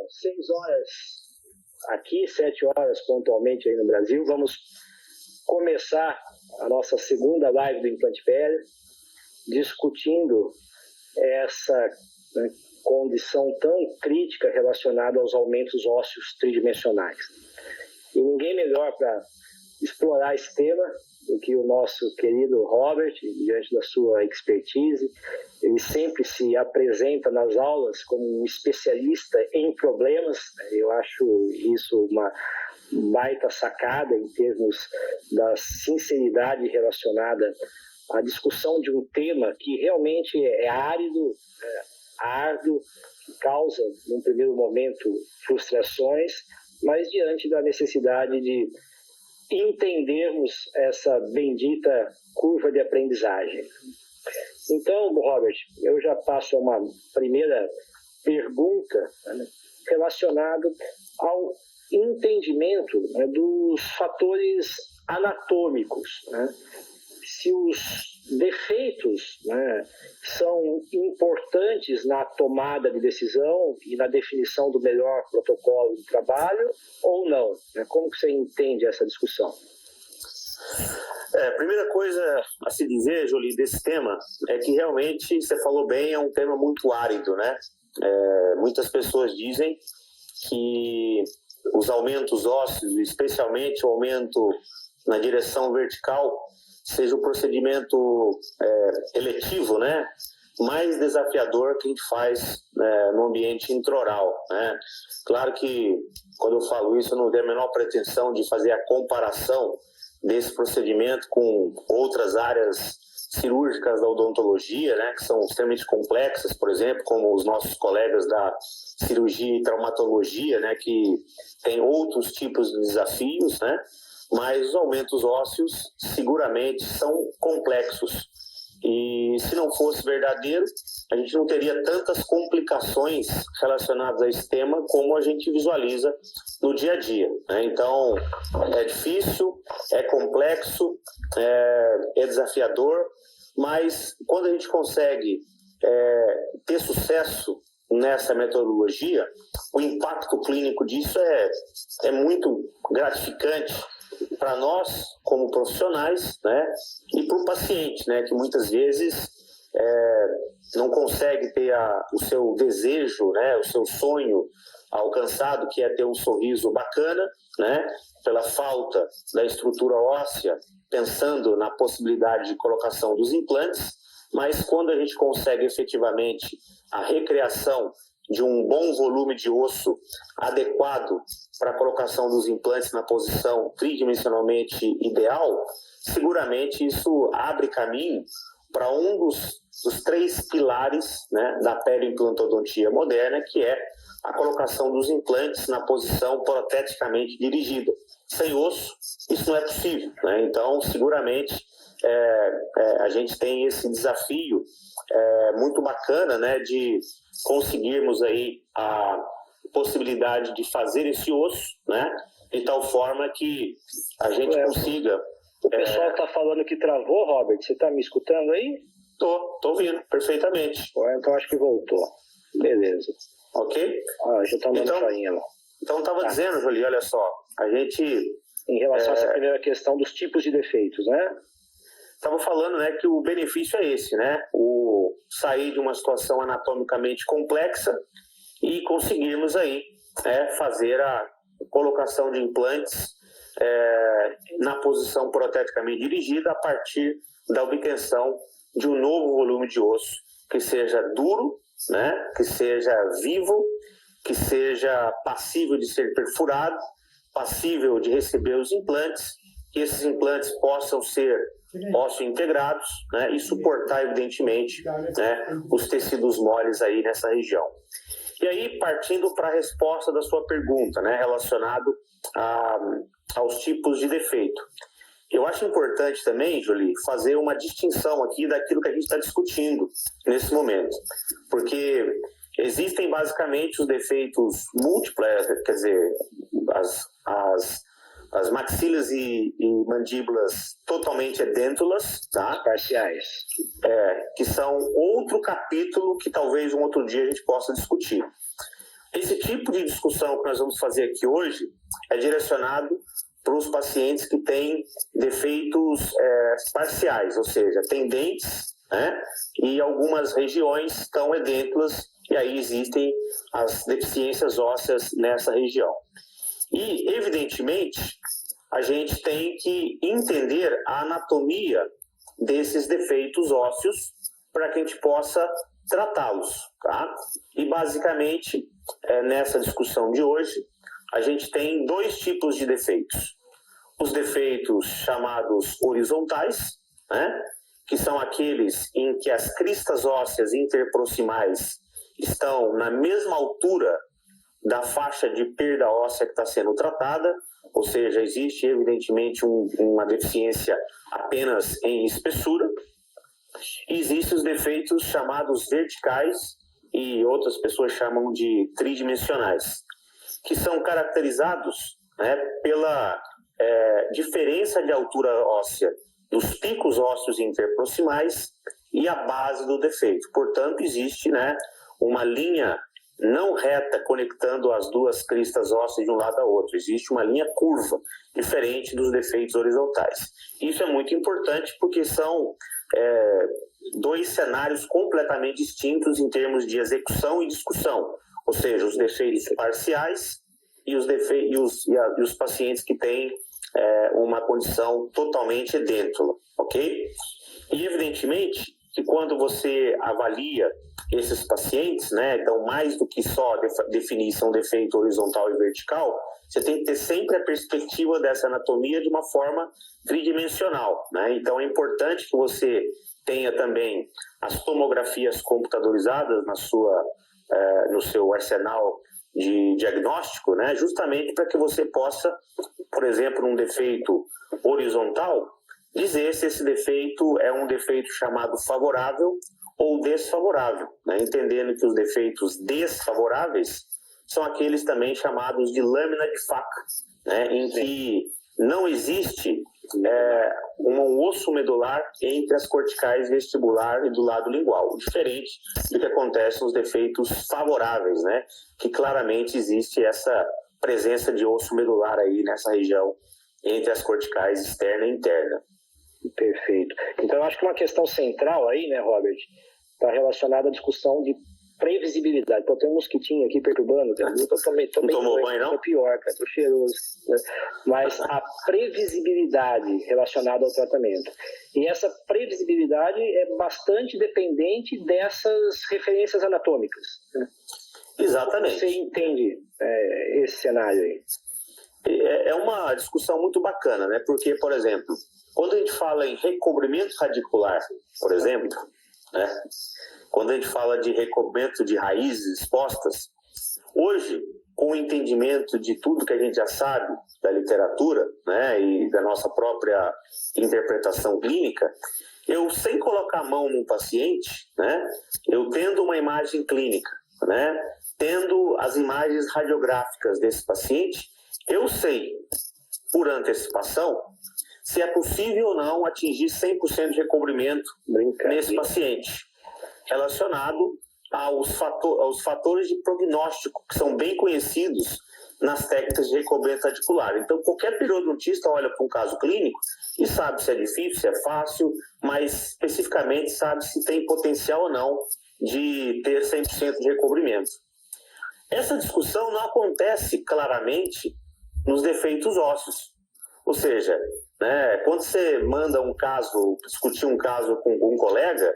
6 horas aqui, 7 horas pontualmente aí no Brasil. Vamos começar a nossa segunda live do Implante PL, discutindo essa condição tão crítica relacionada aos aumentos ósseos tridimensionais. E ninguém melhor para explorar esse tema do que o nosso querido Robert, diante da sua expertise. Ele sempre se apresenta nas aulas como um especialista em problemas. Eu acho isso uma baita sacada em termos da sinceridade relacionada à discussão de um tema que realmente é árido, árduo, que causa, num primeiro momento, frustrações, mas diante da necessidade de entendermos essa bendita curva de aprendizagem. Então, Robert, eu já passo a uma primeira pergunta relacionada ao entendimento dos fatores anatômicos. Se os defeitos são importantes na tomada de decisão e na definição do melhor protocolo de trabalho ou não? Como que você entende essa discussão? A primeira coisa a se dizer, Jolie, desse tema é que realmente, você falou bem, é um tema muito árido, né? Muitas pessoas dizem que os aumentos ósseos, especialmente o aumento na direção vertical, seja o procedimento eletivo, né, mais desafiador que a gente faz no ambiente intraoral, né? Claro que, quando eu falo isso, eu não tenho a menor pretensão de fazer a comparação desse procedimento com outras áreas cirúrgicas da odontologia, né, que são extremamente complexas, por exemplo, como os nossos colegas da cirurgia e traumatologia, né, que tem outros tipos de desafios, né? Mas os aumentos ósseos seguramente são complexos. E se não fosse verdadeiro, a gente não teria tantas complicações relacionadas a esse tema como a gente visualiza no dia a dia, né? Então, é difícil, é complexo, é desafiador, mas quando a gente consegue ter sucesso nessa metodologia, o impacto clínico disso é muito gratificante para nós, como profissionais, né, e para o paciente, né, que muitas vezes não consegue ter o seu desejo, né, o seu sonho alcançado, que é ter um sorriso bacana, né, pela falta da estrutura óssea, pensando na possibilidade de colocação dos implantes, mas quando a gente consegue efetivamente a recriação de um bom volume de osso adequado para a colocação dos implantes na posição tridimensionalmente ideal, seguramente isso abre caminho para um dos 3 pilares, né, da perioimplantodontia moderna, que é a colocação dos implantes na posição proteticamente dirigida. Sem osso, isso não é possível, né? Então, seguramente, a gente tem esse desafio muito bacana, né, de conseguirmos aí a possibilidade de fazer esse osso, né, de tal forma que a gente consiga... O pessoal está falando que travou, Robert. Você está me escutando aí? Tô ouvindo perfeitamente. Então acho que voltou. Beleza. Ok? Já está dando joinha lá. Então estava dizendo, Jolie, olha só, a gente... Em relação a essa primeira questão dos tipos de defeitos, né? Estava falando, né, que o benefício é esse, né? O sair de uma situação anatomicamente complexa e conseguirmos aí fazer a colocação de implantes na posição proteticamente dirigida a partir da obtenção de um novo volume de osso que seja duro, né, que seja vivo, que seja passível de ser perfurado, passível de receber os implantes, que esses implantes possam ser ósseo integrados, né, e suportar, evidentemente, né, os tecidos moles aí nessa região. E aí, partindo para a resposta da sua pergunta, né, relacionado aos tipos de defeito. Eu acho importante também, Jolie, fazer uma distinção aqui daquilo que a gente está discutindo nesse momento, porque existem basicamente os defeitos múltiplos, quer dizer, as maxilas e mandíbulas totalmente edêntulas, tá? Parciais. Que são outro capítulo que talvez um outro dia a gente possa discutir. Esse tipo de discussão que nós vamos fazer aqui hoje é direcionado para os pacientes que têm defeitos parciais, ou seja, têm dentes, né, e algumas regiões estão edêntulas, e aí existem as deficiências ósseas nessa região. E, evidentemente, a gente tem que entender a anatomia desses defeitos ósseos para que a gente possa tratá-los, tá? E, basicamente, nessa discussão de hoje, a gente tem 2 tipos de defeitos. Os defeitos chamados horizontais, né, que são aqueles em que as cristas ósseas interproximais estão na mesma altura da faixa de perda óssea que está sendo tratada, ou seja, existe evidentemente uma deficiência apenas em espessura. E existem os defeitos chamados verticais, e outras pessoas chamam de tridimensionais, que são caracterizados, né, pela diferença de altura óssea dos picos ósseos interproximais e a base do defeito. Portanto, existe, né, uma linha não reta conectando as 2 cristas ósseas de um lado ao outro. Existe uma linha curva, diferente dos defeitos horizontais. Isso é muito importante porque são 2 cenários completamente distintos em termos de execução e discussão. Ou seja, os defeitos parciais e os pacientes que têm uma condição totalmente edêntula, ok? E, evidentemente, que quando você avalia esses pacientes, né, então mais do que só definir se é um defeito horizontal e vertical, você tem que ter sempre a perspectiva dessa anatomia de uma forma tridimensional, né? Então é importante que você tenha também as tomografias computadorizadas no seu arsenal de diagnóstico, né, justamente para que você possa, por exemplo, num defeito horizontal, dizer se esse defeito é um defeito chamado favorável ou desfavorável, né? Entendendo que os defeitos desfavoráveis são aqueles também chamados de lâmina de faca, né? Em que não existe um osso medular entre as corticais vestibular e do lado lingual, diferente do que acontece nos defeitos favoráveis, né? Que claramente existe essa presença de osso medular aí nessa região entre as corticais externa e interna. Perfeito. Então, eu acho que uma questão central aí, né, Robert, está relacionada à discussão de previsibilidade. Então, tem um mosquitinho aqui perturbando. Eu também não tomou banho, não? É pior, cara, tô cheiroso. Né? Mas a previsibilidade relacionada ao tratamento. E essa previsibilidade é bastante dependente dessas referências anatômicas. Né? Exatamente. Como você entende esse cenário aí? É uma discussão muito bacana, né? Porque, por exemplo, quando a gente fala em recobrimento radicular, por exemplo, né? Quando a gente fala de recobrimento de raízes expostas, hoje, com o entendimento de tudo que a gente já sabe da literatura, né, e da nossa própria interpretação clínica, eu, sem colocar a mão no paciente, né, eu tendo uma imagem clínica, né, tendo as imagens radiográficas desse paciente, eu sei, por antecipação, se é possível ou não atingir 100% de recobrimento nesse paciente, relacionado aos fatores de prognóstico, que são bem conhecidos nas técnicas de recobrimento radicular. Então, qualquer periodontista olha para um caso clínico e sabe se é difícil, se é fácil, mas especificamente sabe se tem potencial ou não de ter 100% de recobrimento. Essa discussão não acontece claramente nos defeitos ósseos. Ou seja, né, quando você manda discutir um caso com um colega,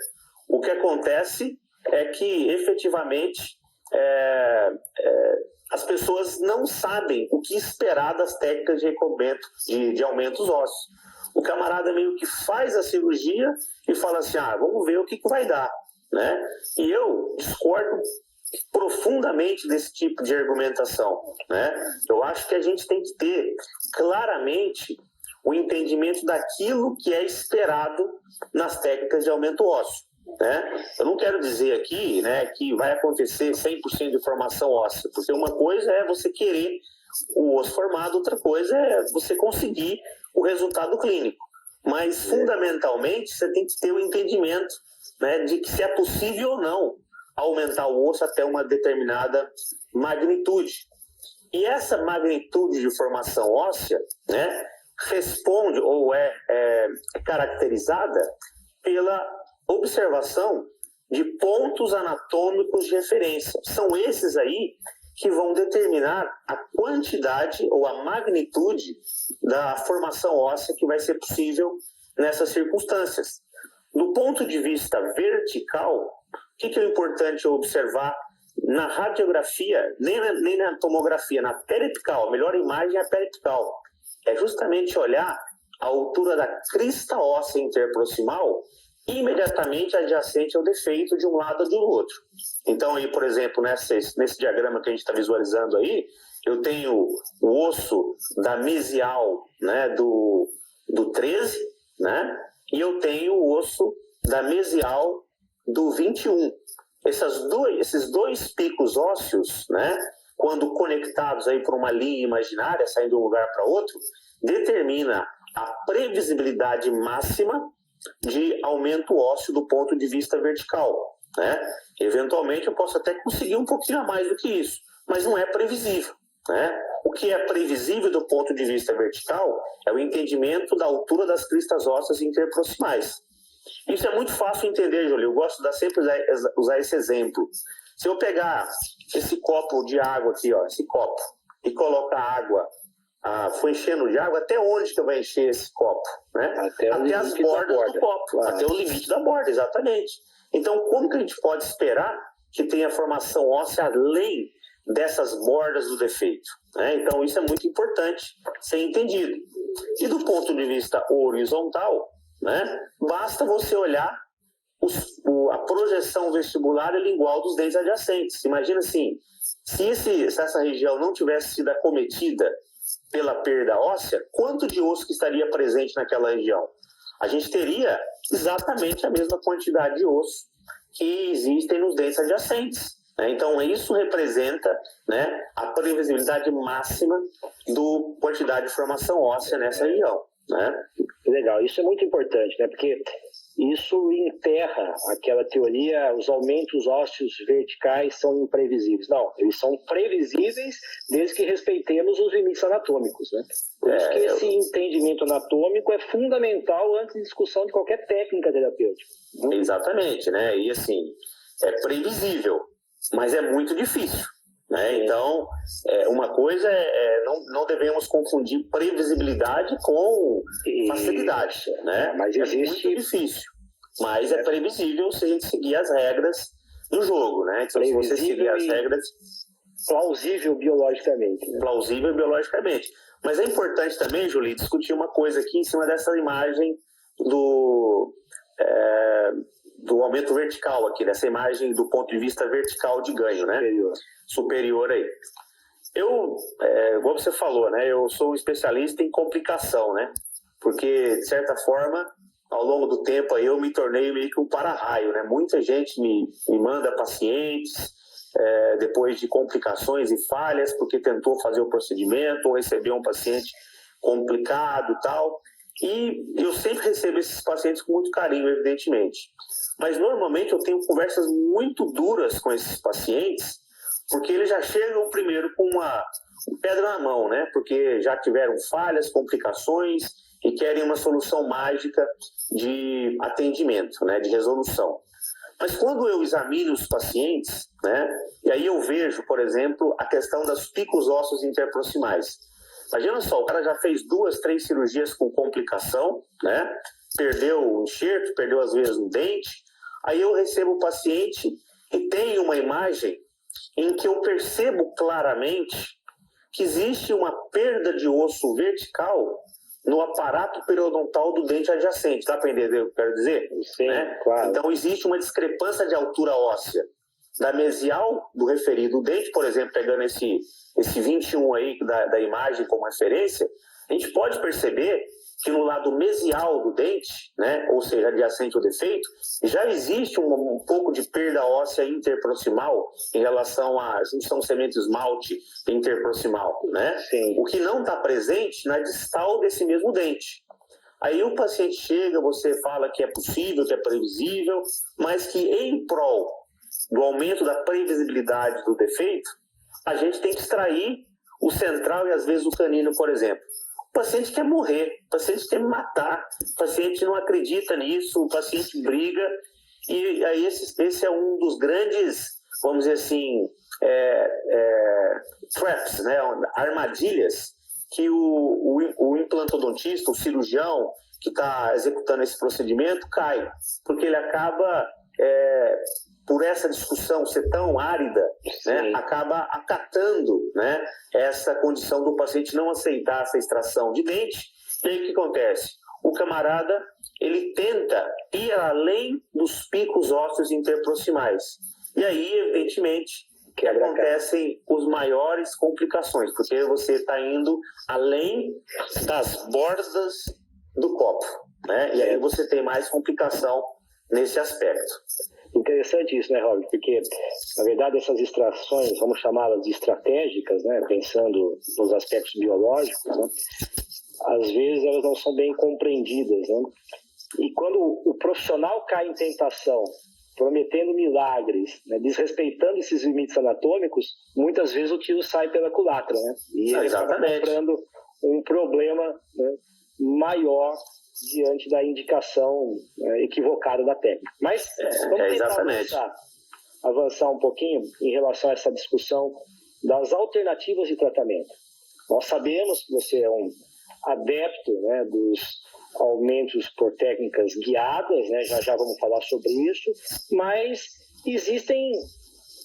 o que acontece é que, efetivamente, as pessoas não sabem o que esperar das técnicas de recobrimento, de aumentos ósseos. O camarada meio que faz a cirurgia e fala assim, vamos ver o que vai dar, né? E eu discordo profundamente desse tipo de argumentação, né? Eu acho que a gente tem que ter claramente o entendimento daquilo que é esperado nas técnicas de aumento ósseo, né? Eu não quero dizer aqui, né, que vai acontecer 100% de formação óssea, porque uma coisa é você querer o osso formado, outra coisa é você conseguir o resultado clínico. Mas, fundamentalmente, você tem que ter o entendimento, né, de que se é possível ou não aumentar o osso até uma determinada magnitude. E essa magnitude de formação óssea, né, responde ou é caracterizada pela observação de pontos anatômicos de referência. São esses aí que vão determinar a quantidade ou a magnitude da formação óssea que vai ser possível nessas circunstâncias. Do ponto de vista vertical, o que é importante observar na radiografia, nem na tomografia, na periapical? A melhor imagem é a periapical. É justamente olhar a altura da crista óssea interproximal imediatamente adjacente ao defeito de um lado ou de outro. Então, aí, por exemplo, nesse diagrama que a gente está visualizando aí, eu tenho o osso da mesial, né, do 13, né, e eu tenho o osso da mesial do 21. Esses dois picos ósseos, né, quando conectados aí por uma linha imaginária, saindo de um lugar para outro, determina a previsibilidade máxima de aumento ósseo do ponto de vista vertical, né? Eventualmente eu posso até conseguir um pouquinho a mais do que isso, mas não é previsível, né? O que é previsível do ponto de vista vertical é o entendimento da altura das cristas ósseas interproximais. Isso é muito fácil de entender, Júlio. Eu gosto de sempre usar esse exemplo. Se eu pegar esse copo de água aqui, ó, esse copo, e colocar água, foi enchendo de água, até onde que eu vou encher esse copo? Né? Até as bordas do copo, claro. Até o limite da borda, exatamente. Então, como que a gente pode esperar que tenha formação óssea além dessas bordas do defeito? Né? Então, isso é muito importante ser entendido. E do ponto de vista horizontal, né, basta você olhar a projeção vestibular e lingual dos dentes adjacentes. Imagina assim, se essa região não tivesse sido acometida pela perda óssea, quanto de osso que estaria presente naquela região? A gente teria exatamente a mesma quantidade de osso que existem nos dentes adjacentes. Né? Então, isso representa, né, a previsibilidade máxima da quantidade de formação óssea nessa região. Né? Legal, isso é muito importante, né? Porque isso enterra aquela teoria, os aumentos ósseos verticais são imprevisíveis. Não, eles são previsíveis desde que respeitemos os limites anatômicos, né? Por isso que esse entendimento anatômico é fundamental antes de discussão de qualquer técnica terapêutica. Exatamente, né? E assim, é previsível, mas é muito difícil. Né? Então, uma coisa não devemos confundir previsibilidade com facilidade. Né? Mas existe... É muito difícil, mas é previsível se a gente seguir as regras do jogo. Né? Então, se você seguir as regras... Plausível biologicamente. Né? Plausível biologicamente. Mas é importante também, Julie, discutir uma coisa aqui em cima dessa imagem do aumento vertical aqui, dessa imagem do ponto de vista vertical de ganho, né? Superior aí. Igual você falou, né? Eu sou especialista em complicação, né? Porque, de certa forma, ao longo do tempo aí eu me tornei meio que um para-raio, né? Muita gente me manda pacientes depois de complicações e falhas porque tentou fazer o procedimento ou recebeu um paciente complicado e tal. E eu sempre recebo esses pacientes com muito carinho, evidentemente. Mas, normalmente, eu tenho conversas muito duras com esses pacientes, porque eles já chegam primeiro com uma pedra na mão, né? Porque já tiveram falhas, complicações e querem uma solução mágica de atendimento, né? De resolução. Mas quando eu examino os pacientes, né? E aí eu vejo, por exemplo, a questão dos picos ósseos interproximais. Imagina só, o cara já fez 2, 3 cirurgias com complicação, né? Perdeu o enxerto, perdeu às vezes um dente. Aí eu recebo o paciente e tem uma imagem em que eu percebo claramente que existe uma perda de osso vertical no aparato periodontal do dente adjacente. Dá para entender o que eu quero dizer? Sim, né? Claro. Então existe uma discrepância de altura óssea da mesial do referido dente, por exemplo, pegando esse 21 aí da imagem como referência, a gente pode perceber que no lado mesial do dente, né, ou seja, adjacente ao defeito, já existe um pouco de perda óssea interproximal em relação à junção cemento-esmalte interproximal, né? Sim. O que não está presente na distal desse mesmo dente. Aí o paciente chega, você fala que é possível, que é previsível, mas que em prol do aumento da previsibilidade do defeito, a gente tem que extrair o central e às vezes o canino, por exemplo. O paciente quer morrer, o paciente quer matar, o paciente não acredita nisso, o paciente briga, e aí esse é um dos grandes, vamos dizer assim, traps, né, armadilhas que o implantodontista, o cirurgião que está executando esse procedimento cai, porque ele acaba, por essa discussão ser tão árida, né, acaba acatando, né, essa condição do paciente não aceitar essa extração de dente. E aí o que acontece? O camarada, ele tenta ir além dos picos ósseos interproximais. E aí, evidentemente, que acontecem os maiores complicações, porque você está indo além das bordas do copo, né? E aí você tem mais complicação nesse aspecto. Interessante isso, né, Robert? Porque, na verdade, essas extrações, vamos chamá-las de estratégicas, né, pensando nos aspectos biológicos, né, às vezes elas não são bem compreendidas, né? E quando o profissional cai em tentação, prometendo milagres, né, desrespeitando esses limites anatômicos, muitas vezes o tiro sai pela culatra, né? E ele acaba comprando um problema, né, maior diante da indicação equivocada da técnica. Mas vamos tentar avançar um pouquinho em relação a essa discussão das alternativas de tratamento. Nós sabemos que você é um adepto, né, dos aumentos por técnicas guiadas, né? Já vamos falar sobre isso, mas existem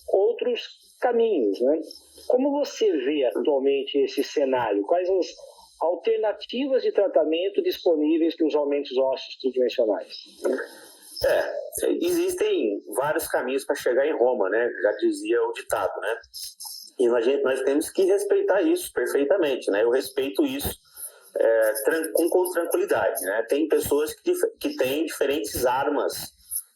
outros caminhos, né? Como você vê atualmente esse cenário? Quais as alternativas de tratamento disponíveis para os aumentos ósseos tridimensionais? Existem vários caminhos para chegar em Roma, né? Já dizia o ditado, né? E nós temos que respeitar isso perfeitamente, né? Eu respeito isso com tranquilidade, né? Tem pessoas que têm diferentes armas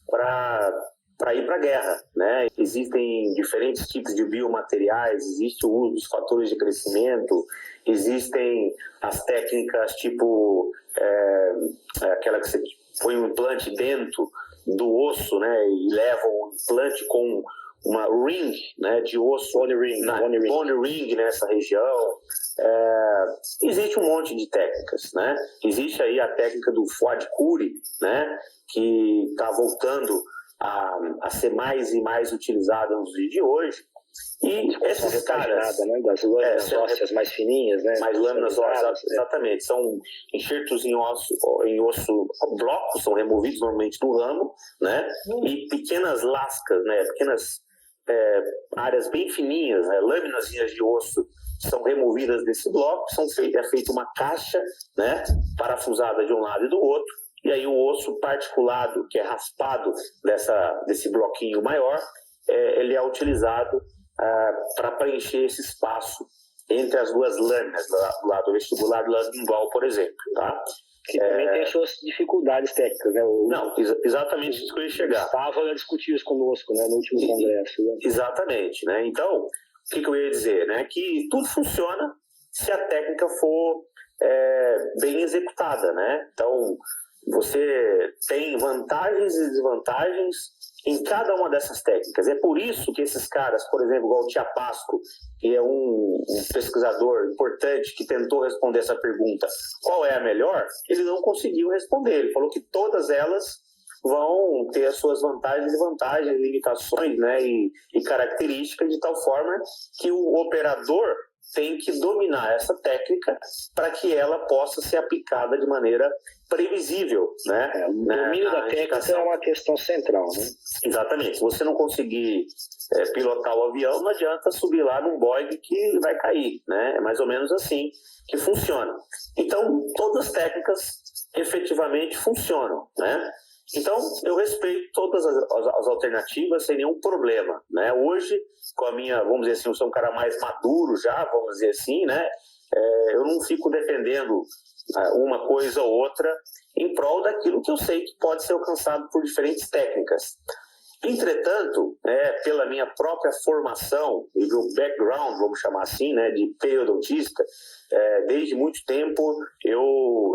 para ir para a guerra, né? Existem diferentes tipos de biomateriais, existe o uso dos fatores de crescimento, existem as técnicas tipo aquela que você põe um implante dentro do osso, né? E leva o implante com uma ring, né, de osso, bone ring nessa região. Existe um monte de técnicas, né? Existe aí a técnica do foie de Curie, né, que está voltando a ser mais e mais utilizada nos dias de hoje. E esses caras, né, das lâminas ósseas mais fininhas, né? Mais lâminas ósseas, exatamente. São enxertos em osso blocos, são removidos normalmente do ramo, né? E pequenas lascas, né? Pequenas áreas bem fininhas, né? Lâminazinhas de osso são removidas desse bloco, é feita uma caixa, né? Parafusada de um lado e do outro, e aí o osso particulado, que é raspado desse bloquinho maior, ele é utilizado para preencher esse espaço entre as duas lâminas, do lado vestibular e do lado lingual, por exemplo, tá? Que também tem suas dificuldades técnicas, né? Não, exatamente isso que eu ia chegar. Estava discutindo isso conosco, né, no último congresso. Né? Exatamente, né? Então, o que eu ia dizer, né? Que tudo funciona se a técnica for bem executada, né? Então, você tem vantagens e desvantagens em cada uma dessas técnicas. É por isso que esses caras, por exemplo, igual o Tiapasco, que é um pesquisador importante que tentou responder essa pergunta, qual é a melhor? Ele não conseguiu responder. Ele falou que todas elas vão ter as suas vantagens e desvantagens, limitações, né, e características, de tal forma que o operador tem que dominar essa técnica para que ela possa ser aplicada de maneira previsível, né? O domínio da técnica é uma questão central, né? Exatamente. Se você não conseguir pilotar o avião, não adianta subir lá num Boeing que vai cair, né? É mais ou menos assim que funciona. Então, todas as técnicas efetivamente funcionam, né? Então, eu respeito todas as alternativas sem nenhum problema, né? Hoje, com a minha, vamos dizer assim, eu sou um cara mais maduro já, vamos dizer assim, né? Eu não fico defendendo uma coisa ou outra em prol daquilo que eu sei que pode ser alcançado por diferentes técnicas. Entretanto, pela minha própria formação e meu background, vamos chamar assim, né, de periodontista, desde muito tempo eu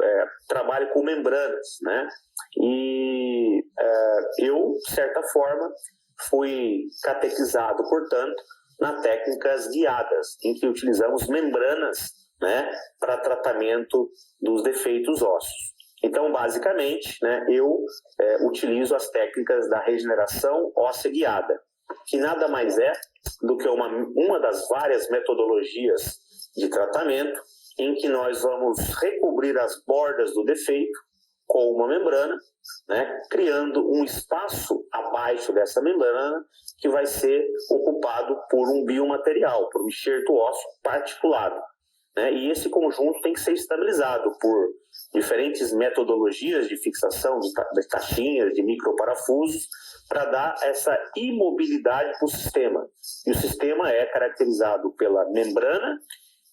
trabalho com membranas, né? E eu, de certa forma, fui catequizado, portanto, nas técnicas guiadas, em que utilizamos membranas, né, para tratamento dos defeitos ósseos. Então, basicamente, né, eu utilizo as técnicas da regeneração óssea guiada, que nada mais é do que uma das várias metodologias de tratamento em que nós vamos recobrir as bordas do defeito com uma membrana, né, criando um espaço abaixo dessa membrana que vai ser ocupado por um biomaterial, por um enxerto ósseo particulado, né, e esse conjunto tem que ser estabilizado por diferentes metodologias de fixação de caixinhas, de microparafusos, para dar essa imobilidade para o sistema. E o sistema é caracterizado pela membrana,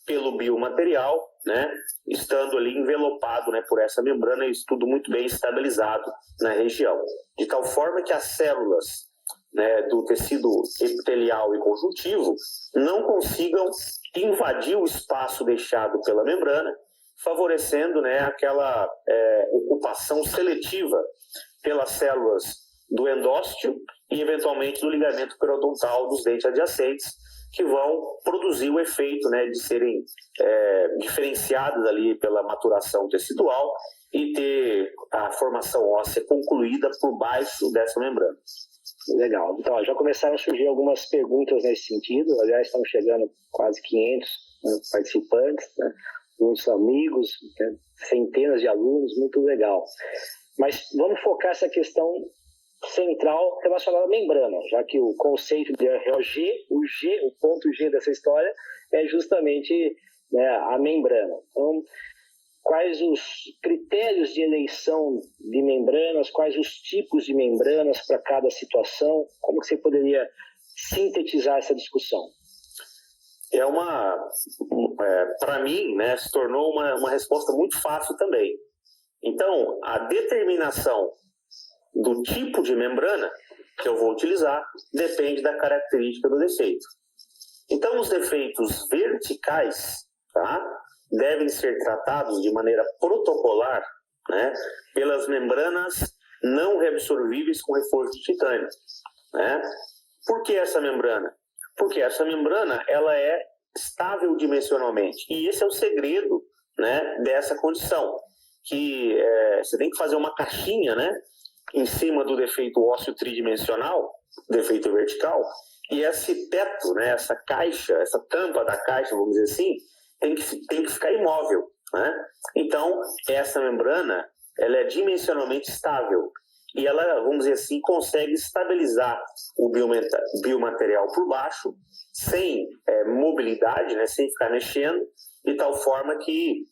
pelo biomaterial, né, estando ali envelopado, né, por essa membrana, e isso tudo muito bem estabilizado na região. De tal forma que as células, né, do tecido epitelial e conjuntivo não consigam invadir o espaço deixado pela membrana, favorecendo, né, aquela ocupação seletiva pelas células do endósteo e, eventualmente, do ligamento periodontal dos dentes adjacentes, que vão produzir o efeito, né, de serem diferenciadas ali pela maturação tecidual e ter a formação óssea concluída por baixo dessa membrana. Legal. Então, já começaram a surgir algumas perguntas nesse sentido. Aliás, estão chegando quase 500, né, participantes, né, muitos amigos, né, centenas de alunos, muito legal. Mas vamos focar essa questão central relacionada à membrana, já que o conceito de o ponto G dessa história é justamente, né, a membrana. Então, quais os critérios de eleição de membranas, quais os tipos de membranas para cada situação? Como que você poderia sintetizar essa discussão? Para mim, né, se tornou uma resposta muito fácil também. Então, a determinação do tipo de membrana que eu vou utilizar depende da característica do defeito. Então, os defeitos verticais, tá, devem ser tratados de maneira protocolar, né, pelas membranas não reabsorvíveis com reforço de titânio, né? Por que essa membrana? Porque essa membrana ela é estável dimensionalmente, e esse é o segredo, né, dessa condição, que você tem que fazer uma caixinha, né, em cima do defeito ósseo tridimensional, defeito vertical, e esse teto, né, essa caixa, essa tampa da caixa, vamos dizer assim, tem que ficar imóvel, né? Então, essa membrana ela é dimensionalmente estável e ela, vamos dizer assim, consegue estabilizar o biomaterial por baixo, sem mobilidade, né, sem ficar mexendo, de tal forma que,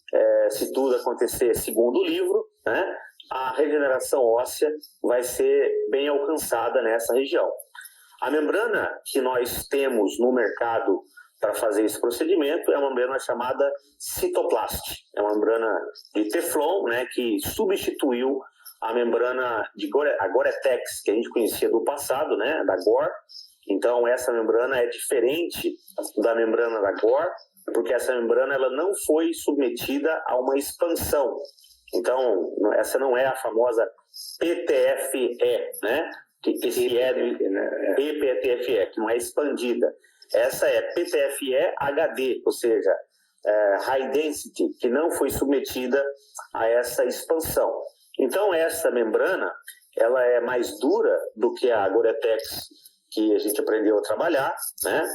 se tudo acontecer segundo o livro, né, a regeneração óssea vai ser bem alcançada nessa região. A membrana que nós temos no mercado para fazer esse procedimento é uma membrana chamada Cytoplast. É uma membrana de Teflon, né, que substituiu a membrana a Gore-Tex, que a gente conhecia do passado, né, da Gore. Então, essa membrana é diferente da membrana da Gore, porque essa membrana ela não foi submetida a uma expansão. Então, essa não é a famosa PTFE, né? Esse PTFE, que não é expandida. Essa é PTFE HD, ou seja, High Density, que não foi submetida a essa expansão. Então, essa membrana ela é mais dura do que a Gore-Tex que a gente aprendeu a trabalhar, né?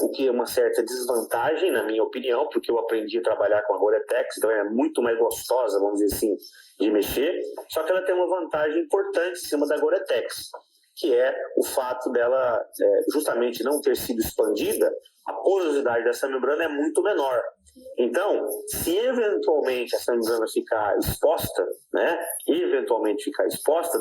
O que é uma certa desvantagem, na minha opinião, porque eu aprendi a trabalhar com a Gore-Tex, então é muito mais gostosa, vamos dizer assim, de mexer. Só que ela tem uma vantagem importante em cima da Gore-Tex, que é o fato dela justamente não ter sido expandida, a porosidade dessa membrana é muito menor. Então, se eventualmente essa membrana ficar exposta, né,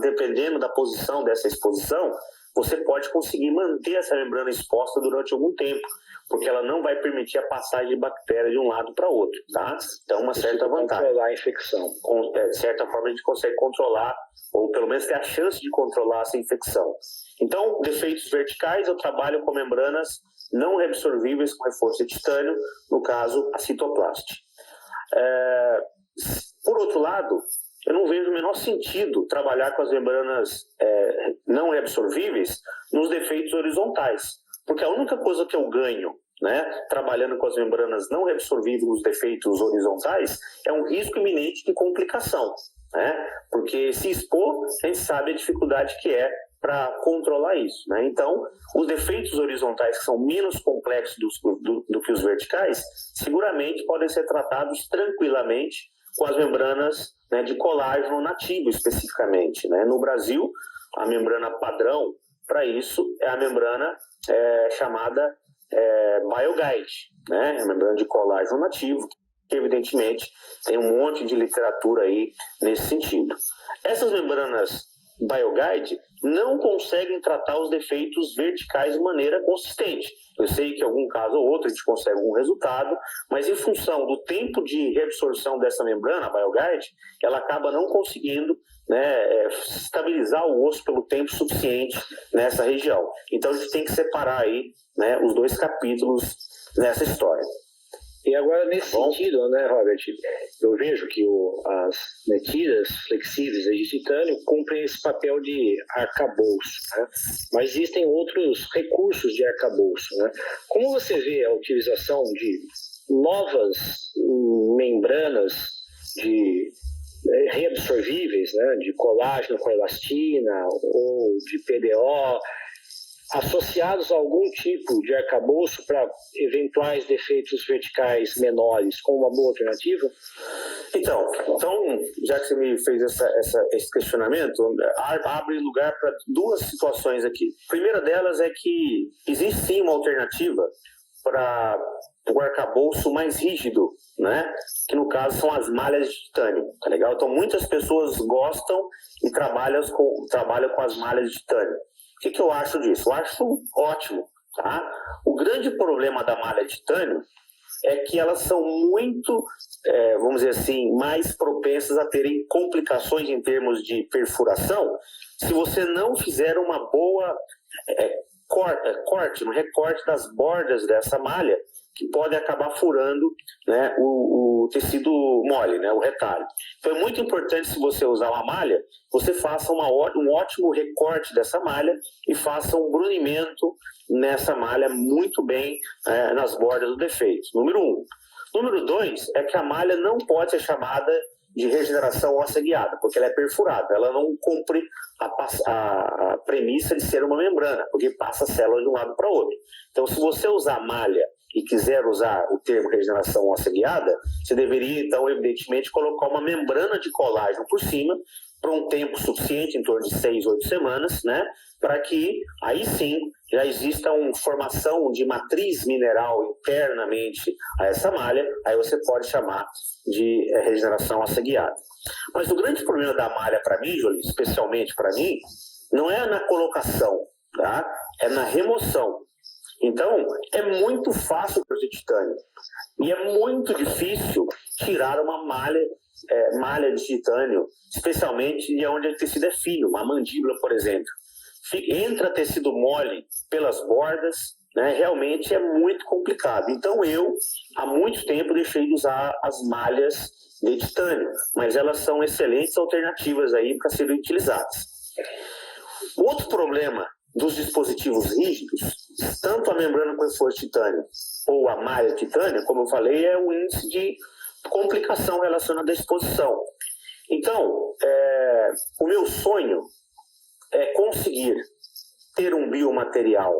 dependendo da posição dessa exposição, você pode conseguir manter essa membrana exposta durante algum tempo, porque ela não vai permitir a passagem de bactéria de um lado para outro, tá? Então, uma certa vantagem. Controlar a infecção. De certa forma, a gente consegue controlar, ou pelo menos ter a chance de controlar essa infecção. Então, defeitos verticais, eu trabalho com membranas não reabsorvíveis com reforço de titânio, no caso, a Cytoplast. Por outro lado, eu não vejo o menor sentido trabalhar com as membranas não reabsorvíveis nos defeitos horizontais, porque a única coisa que eu ganho, né, trabalhando com as membranas não reabsorvíveis nos defeitos horizontais é um risco iminente de complicação, né, porque se expor, a gente sabe a dificuldade que é para controlar isso, né? Então, os defeitos horizontais, que são menos complexos do que os verticais, seguramente podem ser tratados tranquilamente com as membranas, né, de colágeno nativo, especificamente, né? No Brasil, a membrana padrão para isso é a membrana chamada BioGuide, né? A membrana de colágeno nativo, que evidentemente tem um monte de literatura aí nesse sentido. Essas membranas BioGuide não conseguem tratar os defeitos verticais de maneira consistente. Eu sei que em algum caso ou outro a gente consegue algum resultado, mas em função do tempo de reabsorção dessa membrana, a BioGuide, ela acaba não conseguindo, né, estabilizar o osso pelo tempo suficiente nessa região. Então a gente tem que separar aí, né, os dois capítulos nessa história. E agora, nesse sentido, né, Robert, eu vejo que as metidas flexíveis de titânio cumprem esse papel de arcabouço, né? Mas existem outros recursos de arcabouço, né? Como você vê a utilização de novas membranas de reabsorvíveis, né, de colágeno com elastina ou de PDO, associados a algum tipo de arcabouço para eventuais defeitos verticais menores, como uma boa alternativa? Então, já que você me fez esse questionamento, abre lugar para duas situações aqui. A primeira delas é que existe sim uma alternativa para o arcabouço mais rígido, né? Que no caso são as malhas de titânio, tá legal? Então muitas pessoas gostam e trabalham com as malhas de titânio. O que eu acho disso? Eu acho ótimo, tá? O grande problema da malha de titânio é que elas são muito, vamos dizer assim, mais propensas a terem complicações em termos de perfuração se você não fizer uma boa recorte das bordas dessa malha, que pode acabar furando, né, o tecido mole, né, o retalho. Então é muito importante, se você usar uma malha, você faça um ótimo recorte dessa malha e faça um brunimento nessa malha muito bem nas bordas do defeito. Número 1. Número 2 é que a malha não pode ser chamada de regeneração óssea guiada, porque ela é perfurada, ela não cumpre a premissa de ser uma membrana, porque passa célula de um lado para o outro. Então, se você usar malha e quiser usar o termo regeneração óssea guiada, você deveria, então, evidentemente, colocar uma membrana de colágeno por cima, por um tempo suficiente, em torno de 6, 8 semanas, né, para que, aí sim, já exista uma formação de matriz mineral internamente a essa malha, aí você pode chamar de regeneração óssea guiada. Mas o grande problema da malha para mim, Jolie, especialmente para mim, não é na colocação, tá? É na remoção. Então, é muito fácil para o titânio e é muito difícil tirar uma malha de titânio, especialmente de onde o tecido é fino, uma mandíbula, por exemplo. Entra tecido mole pelas bordas, né? Realmente é muito complicado. Então eu, há muito tempo, deixei de usar as malhas de titânio, mas elas são excelentes alternativas aí para serem utilizadas. O outro problema dos dispositivos rígidos, tanto a membrana com reforço de titânio ou a malha de titânio, como eu falei, é o índice de complicação relacionada à exposição. Então, o meu sonho é conseguir ter um biomaterial,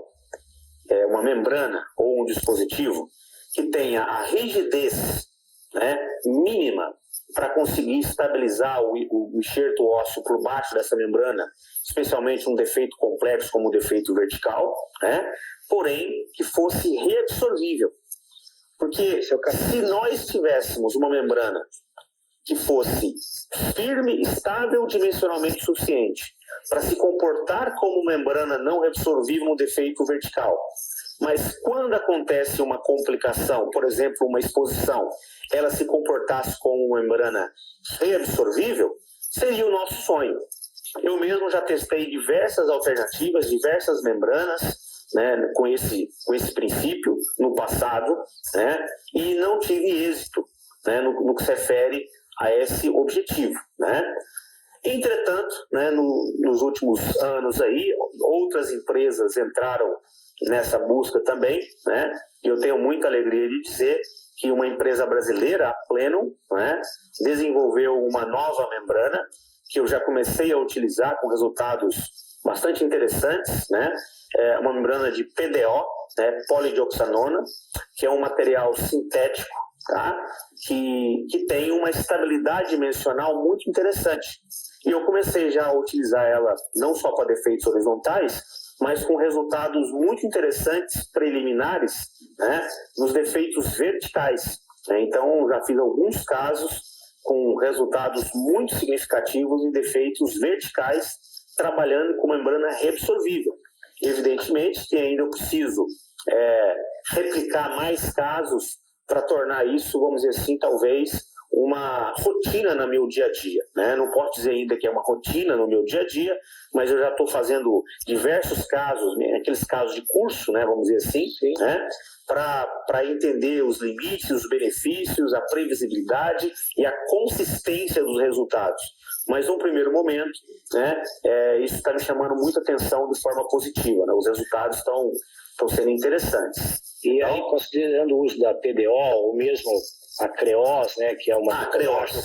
uma membrana ou um dispositivo que tenha a rigidez, né, mínima para conseguir estabilizar o enxerto ósseo por baixo dessa membrana, especialmente um defeito complexo como o defeito vertical, né, porém que fosse reabsorvível. Porque se nós tivéssemos uma membrana que fosse firme, estável, dimensionalmente suficiente para se comportar como membrana não reabsorvível no defeito vertical, mas quando acontece uma complicação, por exemplo, uma exposição, ela se comportasse como uma membrana reabsorvível, seria o nosso sonho. Eu mesmo já testei diversas alternativas, diversas membranas, né, com esse princípio no passado, né, e não tive êxito, né, no que se refere a esse objetivo, né? Entretanto, né, nos últimos anos aí, outras empresas entraram nessa busca também, né? E eu tenho muita alegria de dizer que uma empresa brasileira, a Plenum, né, desenvolveu uma nova membrana que eu já comecei a utilizar com resultados bastante interessantes, né? É uma membrana de PDO, né, polidioxanona, que é um material sintético, tá? que tem uma estabilidade dimensional muito interessante. E eu comecei já a utilizar ela não só para defeitos horizontais, mas com resultados muito interessantes, preliminares, né, nos defeitos verticais. Então, já fiz alguns casos com resultados muito significativos em defeitos verticais, trabalhando com membrana reabsorvível. Evidentemente que ainda eu preciso replicar mais casos para tornar isso, vamos dizer assim, talvez uma rotina no meu dia a dia, né? Não posso dizer ainda que é uma rotina no meu dia a dia, mas eu já estou fazendo diversos casos, aqueles casos de curso, né? Vamos dizer assim, né? Para entender os limites, os benefícios, a previsibilidade e a consistência dos resultados. Mas, num primeiro momento, né, isso está me chamando muita atenção de forma positiva, né? Os resultados estão sendo interessantes. E aí, considerando o uso da PDO, ou mesmo a Creos, né, que é uma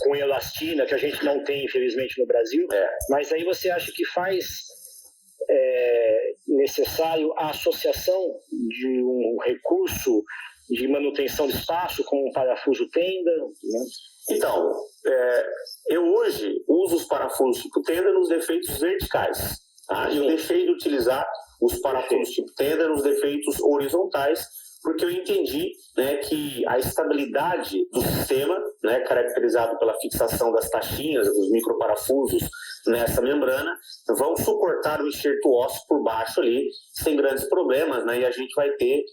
com elastina, que a gente não tem, infelizmente, no Brasil, mas aí você acha que faz necessário a associação de um recurso de manutenção de espaço com um parafuso tenda, né? Então, eu hoje uso os parafusos tipo tenda nos defeitos verticais, tá? Eu deixei de utilizar os parafusos tipo tenda nos defeitos horizontais, porque eu entendi, né, que a estabilidade do sistema, né, caracterizado pela fixação das taxinhas, dos microparafusos nessa membrana, vão suportar o enxerto ósseo por baixo ali, sem grandes problemas, né, e a gente vai ter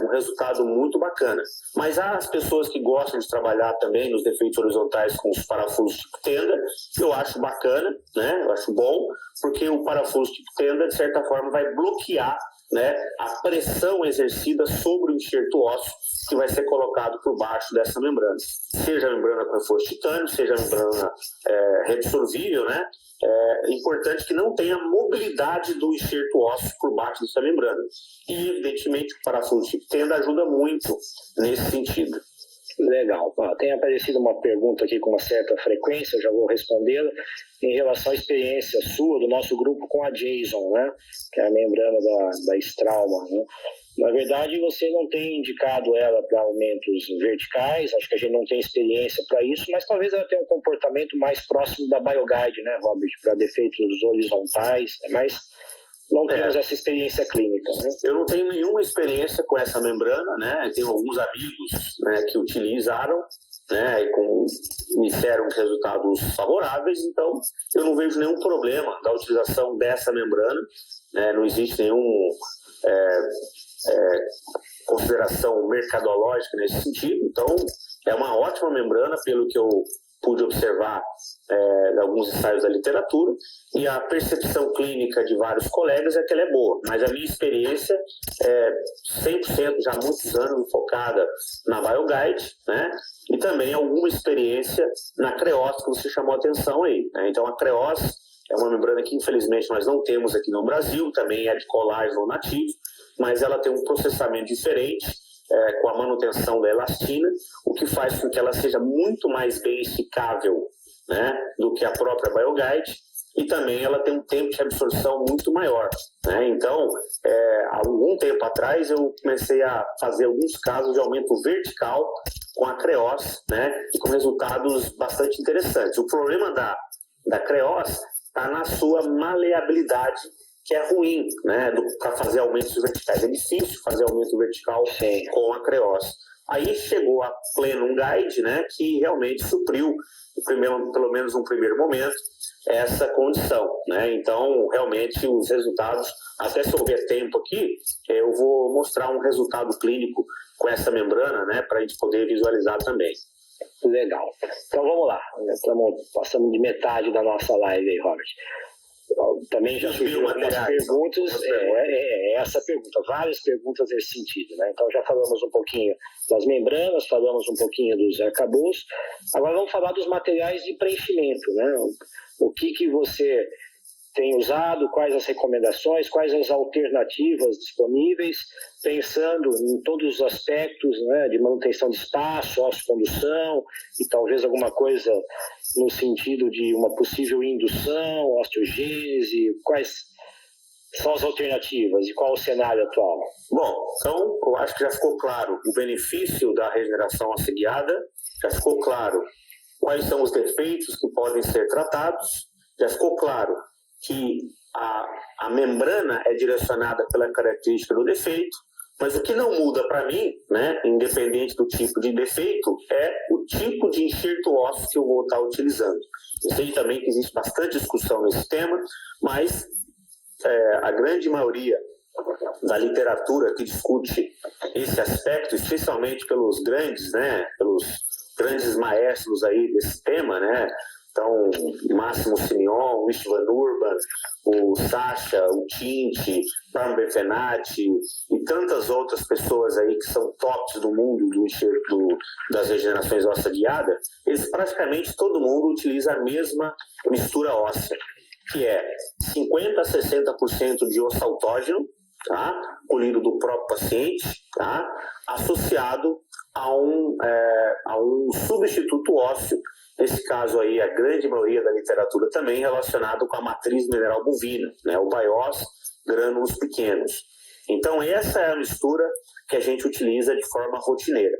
um resultado muito bacana. Mas há as pessoas que gostam de trabalhar também nos defeitos horizontais com os parafusos tipo tenda, eu acho bacana, né, eu acho bom, porque o parafuso tipo tenda, de certa forma, vai bloquear, né, a pressão exercida sobre o enxerto ósseo que vai ser colocado por baixo dessa membrana. Seja a membrana com reforço titânio, seja a membrana reabsorvível, né? É importante que não tenha mobilidade do enxerto ósseo por baixo dessa membrana. E, evidentemente, o parafuso tipo tenda ajuda muito nesse sentido. Legal. Tem aparecido uma pergunta aqui com uma certa frequência, eu já vou respondê-la, em relação à experiência sua, do nosso grupo com a Jason, né? Que é a membrana da Straumann, né? Na verdade, você não tem indicado ela para aumentos verticais, acho que a gente não tem experiência para isso, mas talvez ela tenha um comportamento mais próximo da BioGuide, né, Robert, para defeitos horizontais, mas não temos essa experiência clínica, né? Eu não tenho nenhuma experiência com essa membrana, né? Tenho alguns amigos, né, que utilizaram, né, e me disseram resultados favoráveis, então eu não vejo nenhum problema da utilização dessa membrana, né? Não existe nenhum consideração mercadológica nesse sentido, então é uma ótima membrana, pelo que eu pude observar de alguns ensaios da literatura, e a percepção clínica de vários colegas é que ela é boa, mas a minha experiência é 100%, já há muitos anos, focada na BioGuide, né? E também alguma experiência na Creos, que você chamou a atenção aí, né? Então a Creos é uma membrana que infelizmente nós não temos aqui no Brasil, também é de colágeno nativo, mas ela tem um processamento diferente, com a manutenção da elastina, o que faz com que ela seja muito mais bem esticável, né, do que a própria BioGuide, e também ela tem um tempo de absorção muito maior, né? Então, há algum tempo atrás eu comecei a fazer alguns casos de aumento vertical com a Creos, né, e com resultados bastante interessantes. O problema da Creos está na sua maleabilidade, que é ruim, né, para fazer aumentos verticais. É difícil fazer aumento vertical com a Creos. Aí chegou a Plenum Guide, né, que realmente supriu, pelo menos no primeiro momento, essa condição, né? Então, realmente, os resultados, até se houver tempo aqui, eu vou mostrar um resultado clínico com essa membrana, né, para a gente poder visualizar também. Legal. Então, vamos lá. Passamos de metade da nossa live aí, Robert. também já surgiram algumas perguntas, essa pergunta, várias perguntas nesse sentido, né? Então já falamos um pouquinho das membranas, falamos um pouquinho dos arcabouços, agora vamos falar dos materiais de preenchimento, né? O que você tem usado, quais as recomendações, quais as alternativas disponíveis, pensando em todos os aspectos, né, de manutenção de espaço, osteocondução e talvez alguma coisa no sentido de uma possível indução, osteogênese, quais são as alternativas e qual o cenário atual? Bom, então eu acho que já ficou claro o benefício da regeneração óssea guiada, já ficou claro quais são os defeitos que podem ser tratados, já ficou claro que a membrana é direcionada pela característica do defeito, mas o que não muda para mim, né, independente do tipo de defeito, é o tipo de enxerto ósseo que eu vou estar utilizando. Eu sei também que existe bastante discussão nesse tema, mas a grande maioria da literatura que discute esse aspecto, especialmente pelos grandes, né, pelos grandes maestros aí desse tema, né, então, Máximo Simeon, o Istvan Urban, o Sacha, o Tinti, Parma Benfenati e tantas outras pessoas aí que são tops do mundo do enxerto das regenerações óssea guiada, eles praticamente todo mundo utiliza a mesma mistura óssea, que é 50% a 60% de osso autógeno, tá? Colhido do próprio paciente, tá? Associado a um substituto ósseo. Nesse caso aí, a grande maioria da literatura também relacionado com a matriz mineral bovina, né, o BIOS, grânulos pequenos. Então, essa é a mistura que a gente utiliza de forma rotineira.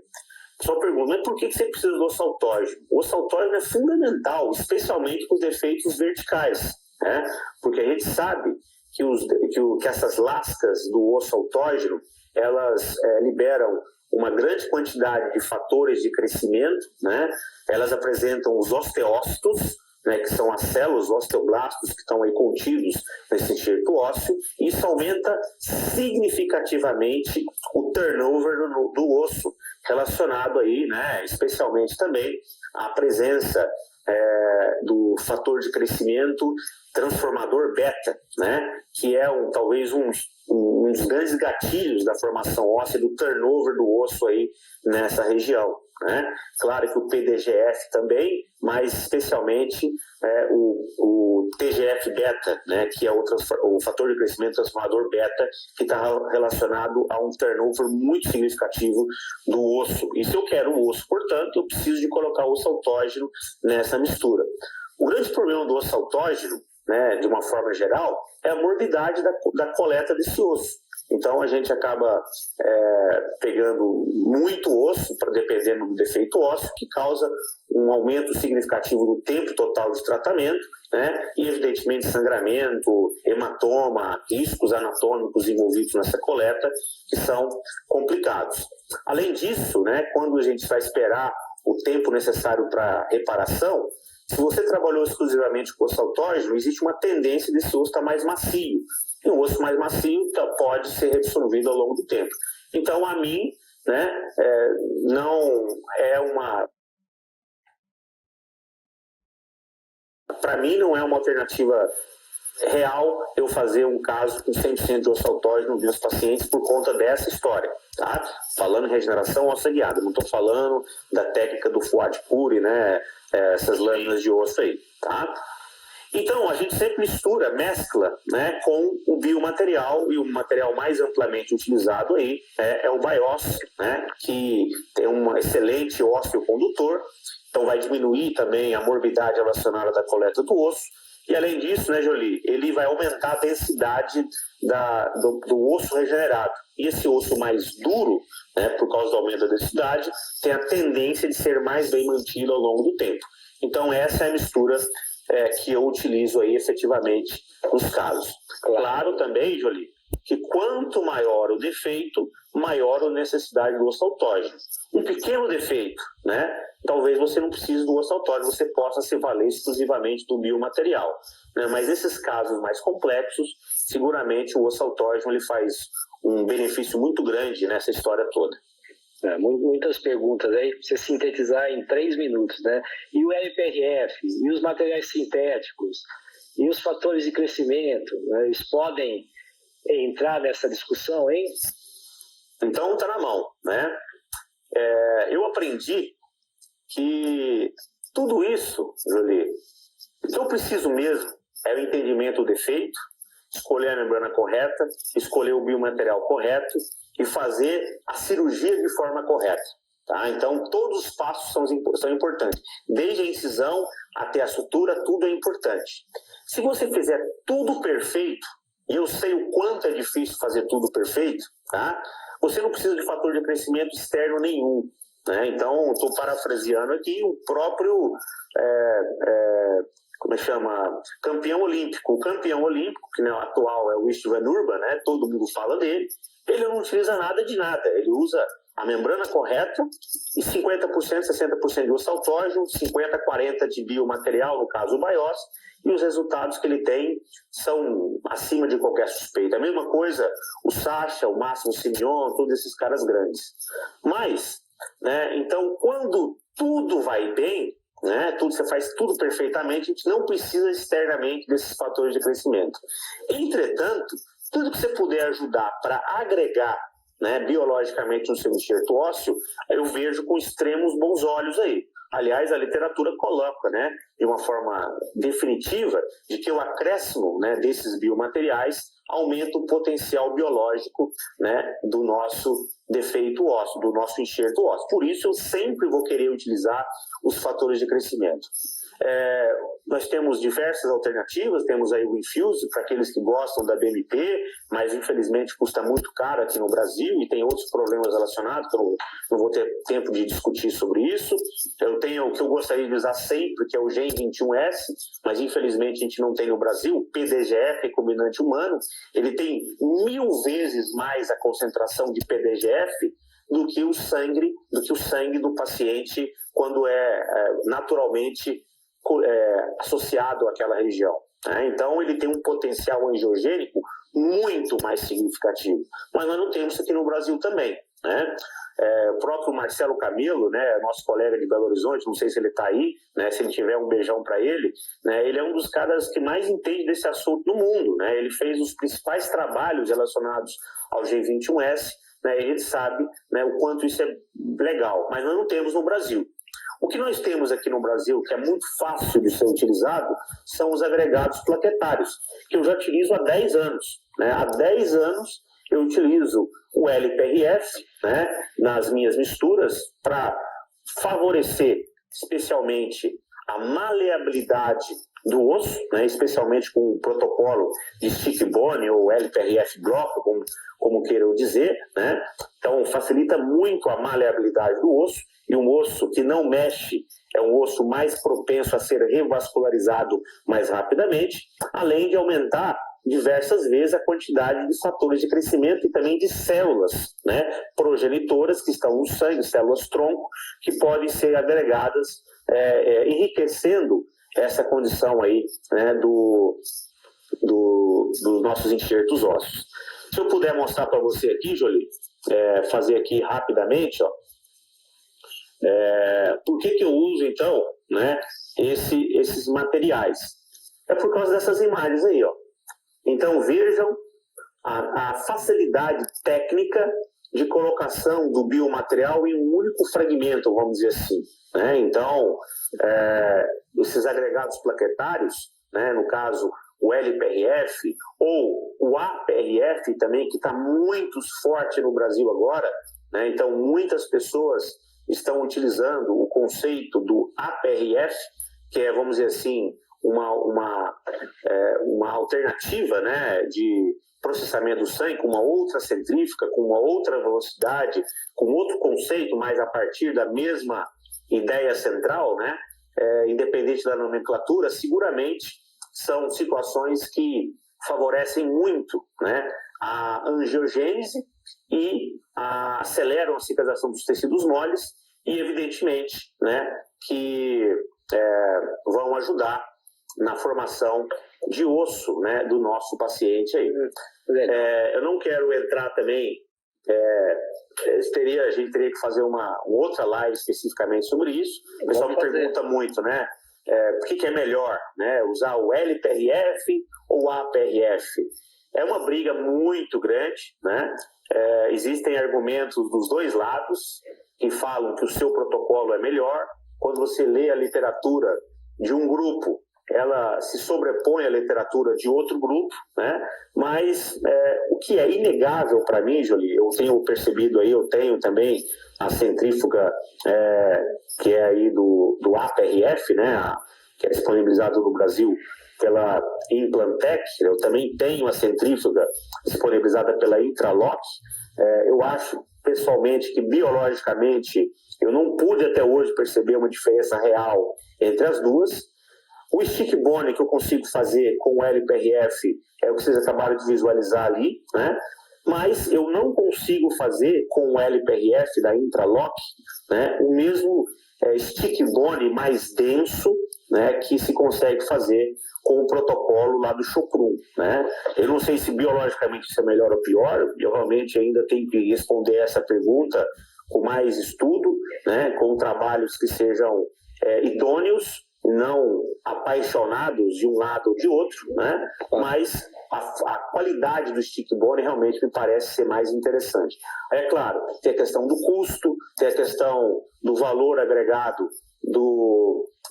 Só pergunta, mas por que você precisa do osso autógeno? O osso autógeno é fundamental, especialmente com os defeitos verticais, né? Porque a gente sabe que essas lascas do osso autógeno, elas liberam uma grande quantidade de fatores de crescimento, né? Elas apresentam os osteócitos, né, que são as células, os osteoblastos que estão aí contidos nesse enxerto ósseo, e isso aumenta significativamente o turnover do osso, relacionado aí, né, especialmente também à presença do fator de crescimento transformador beta, né, que é talvez um dos grandes gatilhos da formação óssea, do turnover do osso aí nessa região, né? Claro que o PDGF também, mas especialmente o TGF-beta, né, que é o fator de crescimento transformador beta, que está relacionado a um turnover muito significativo do osso. E se eu quero o osso, portanto, eu preciso de colocar osso autógeno nessa mistura. O grande problema do osso autógeno, né, de uma forma geral, é a morbidade da coleta desse osso. Então a gente acaba pegando muito osso, dependendo do defeito ósseo, que causa um aumento significativo do tempo total de tratamento, né, e evidentemente sangramento, hematoma, riscos anatômicos envolvidos nessa coleta, que são complicados. Além disso, né, quando a gente vai esperar o tempo necessário para reparação, se você trabalhou exclusivamente com osso autógeno, existe uma tendência desse osso estar mais macio. E o osso mais macio pode ser reabsorvido ao longo do tempo. Então, a mim, né, não é uma... Para mim, não é uma alternativa real eu fazer um caso com 100% de osso autógeno nos meus pacientes por conta dessa história, tá? Falando em regeneração óssea guiada, não estou falando da técnica do Fuad Puri, né? Essas lâminas de osso aí, tá? Então, a gente sempre mescla, né, com o biomaterial, e o material mais amplamente utilizado aí é o BIOS, né, que tem um excelente osteocondutor, então vai diminuir também a morbidade relacionada da coleta do osso. E além disso, né, Jolie, ele vai aumentar a densidade do osso regenerado. E esse osso mais duro, né, por causa do aumento da densidade, tem a tendência de ser mais bem mantido ao longo do tempo. Então essa é a mistura que eu utilizo aí efetivamente nos casos. Claro também, Jolie, que quanto maior o defeito, maior a necessidade do osso autógeno. Um pequeno defeito, né? Talvez você não precise do osso autógeno, você possa se valer exclusivamente do biomaterial, né? Mas esses casos mais complexos, seguramente o osso autógeno ele faz um benefício muito grande nessa história toda. Muitas perguntas aí, para você sintetizar em 3 minutos, né? E o LPRF, e os materiais sintéticos, E os fatores de crescimento, né, eles podem entrar nessa discussão, hein? Então tá na mão, né? Eu aprendi que tudo isso, Jolie, o que eu preciso mesmo é o entendimento do defeito, escolher a membrana correta, escolher o biomaterial correto e fazer a cirurgia de forma correta. Tá? Então, todos os passos são importantes. Desde a incisão até a sutura, tudo é importante. Se você fizer tudo perfeito, e eu sei o quanto é difícil fazer tudo perfeito, tá? Você não precisa de fator de crescimento externo nenhum. Né? Então, estou parafraseando aqui o próprio campeão olímpico. O campeão olímpico, que atual é o Istvan Urban, né? Todo mundo fala dele, ele não utiliza nada de nada. Ele usa a membrana correta e 50%, 60% de osso autógeno, 50%, 40% de biomaterial, no caso o BIOS, e os resultados que ele tem são acima de qualquer suspeita. A mesma coisa o Sacha, o Máximo Simeon, todos esses caras grandes. Mas, né, então, quando tudo vai bem, né, você faz tudo perfeitamente, a gente não precisa externamente desses fatores de crescimento. Entretanto, tudo que você puder ajudar para agregar, né, biologicamente no seu enxerto ósseo, eu vejo com extremos bons olhos aí. Aliás, a literatura coloca, né, de uma forma definitiva de que o acréscimo, né, desses biomateriais aumenta o potencial biológico, né, do nosso defeito ósseo, do nosso enxerto ósseo. Por isso, eu sempre vou querer utilizar os fatores de crescimento. Nós temos diversas alternativas, temos aí o Infuse, para aqueles que gostam da BMP, mas infelizmente custa muito caro aqui no Brasil e tem outros problemas relacionados, que eu não vou ter tempo de discutir sobre isso. Eu tenho o que eu gostaria de usar sempre, que é o Gen 21S, mas infelizmente a gente não tem no Brasil. O PDGF, recombinante humano, ele tem 1000 vezes mais a concentração de PDGF do que o sangue do paciente quando naturalmente associado àquela região. Né? Então, ele tem um potencial angiogênico muito mais significativo. Mas nós não temos isso aqui no Brasil também. Né? O próprio Marcelo Camelo, né, nosso colega de Belo Horizonte, não sei se ele está aí, né, se ele tiver um beijão para ele, né, ele é um dos caras que mais entende desse assunto no mundo. Né? Ele fez os principais trabalhos relacionados ao G21S, né, e ele sabe, né, o quanto isso é legal, mas nós não temos no Brasil. O que nós temos aqui no Brasil, que é muito fácil de ser utilizado, são os agregados plaquetários, que eu já utilizo há 10 anos. Né? Há 10 anos eu utilizo o LPRF, né, nas minhas misturas para favorecer especialmente a maleabilidade do osso, né, especialmente com o protocolo de stick bone ou LPRF block, como queiram dizer. Né? Então facilita muito a maleabilidade do osso, e um osso que não mexe é um osso mais propenso a ser revascularizado mais rapidamente, além de aumentar diversas vezes a quantidade de fatores de crescimento e também de células, né, progenitoras que estão no sangue, células tronco, que podem ser agregadas, enriquecendo essa condição aí, né, dos nossos enxertos ósseos. Se eu puder mostrar para você aqui, Jolie, fazer aqui rapidamente, ó, por que eu uso, então, né, esses materiais? É por causa dessas imagens aí, ó. Então, vejam a facilidade técnica de colocação do biomaterial em um único fragmento, vamos dizer assim. Né? Então, esses agregados plaquetários, né, no caso o LPRF ou o APRF também, que está muito forte no Brasil agora, né? Então muitas pessoas estão utilizando o conceito do APRF, que é, vamos dizer assim, uma alternativa, né, de processamento do sangue com uma outra centrífuga, com uma outra velocidade, com outro conceito, mas a partir da mesma ideia central, né, independente da nomenclatura. Seguramente são situações que favorecem muito, né, a angiogênese e aceleram a cicatrização dos tecidos moles e, evidentemente, né, que vão ajudar na formação de osso, né, do nosso paciente aí. Eu não quero entrar também, a gente teria que fazer uma outra live especificamente sobre isso. O pessoal me pergunta muito, né? o que é melhor, né? Usar o LPRF ou o APRF? É uma briga muito grande, né? Existem argumentos dos dois lados que falam que o seu protocolo é melhor. Quando você lê a literatura de um grupo, ela se sobrepõe à literatura de outro grupo, né? Mas o que é inegável para mim, Jolie, eu tenho percebido aí, eu tenho também a centrífuga que é aí do APRF, né? Que é disponibilizado no Brasil pela Implantec. Eu também tenho a centrífuga disponibilizada pela Intralock. Eu acho pessoalmente que biologicamente eu não pude até hoje perceber uma diferença real entre as duas. O stick bone que eu consigo fazer com o LPRF é o que vocês acabaram de visualizar ali, né? Mas eu não consigo fazer com o LPRF da Intralock, né, o mesmo stick bone mais denso, né, que se consegue fazer com o protocolo lá do Chocrum, né? Eu não sei se biologicamente isso é melhor ou pior, eu realmente ainda tenho que responder essa pergunta com mais estudo, né, com trabalhos que sejam idôneos, não apaixonados de um lado ou de outro, né? Mas a qualidade do stick bone realmente me parece ser mais interessante. É claro, tem a questão do custo, tem a questão do valor agregado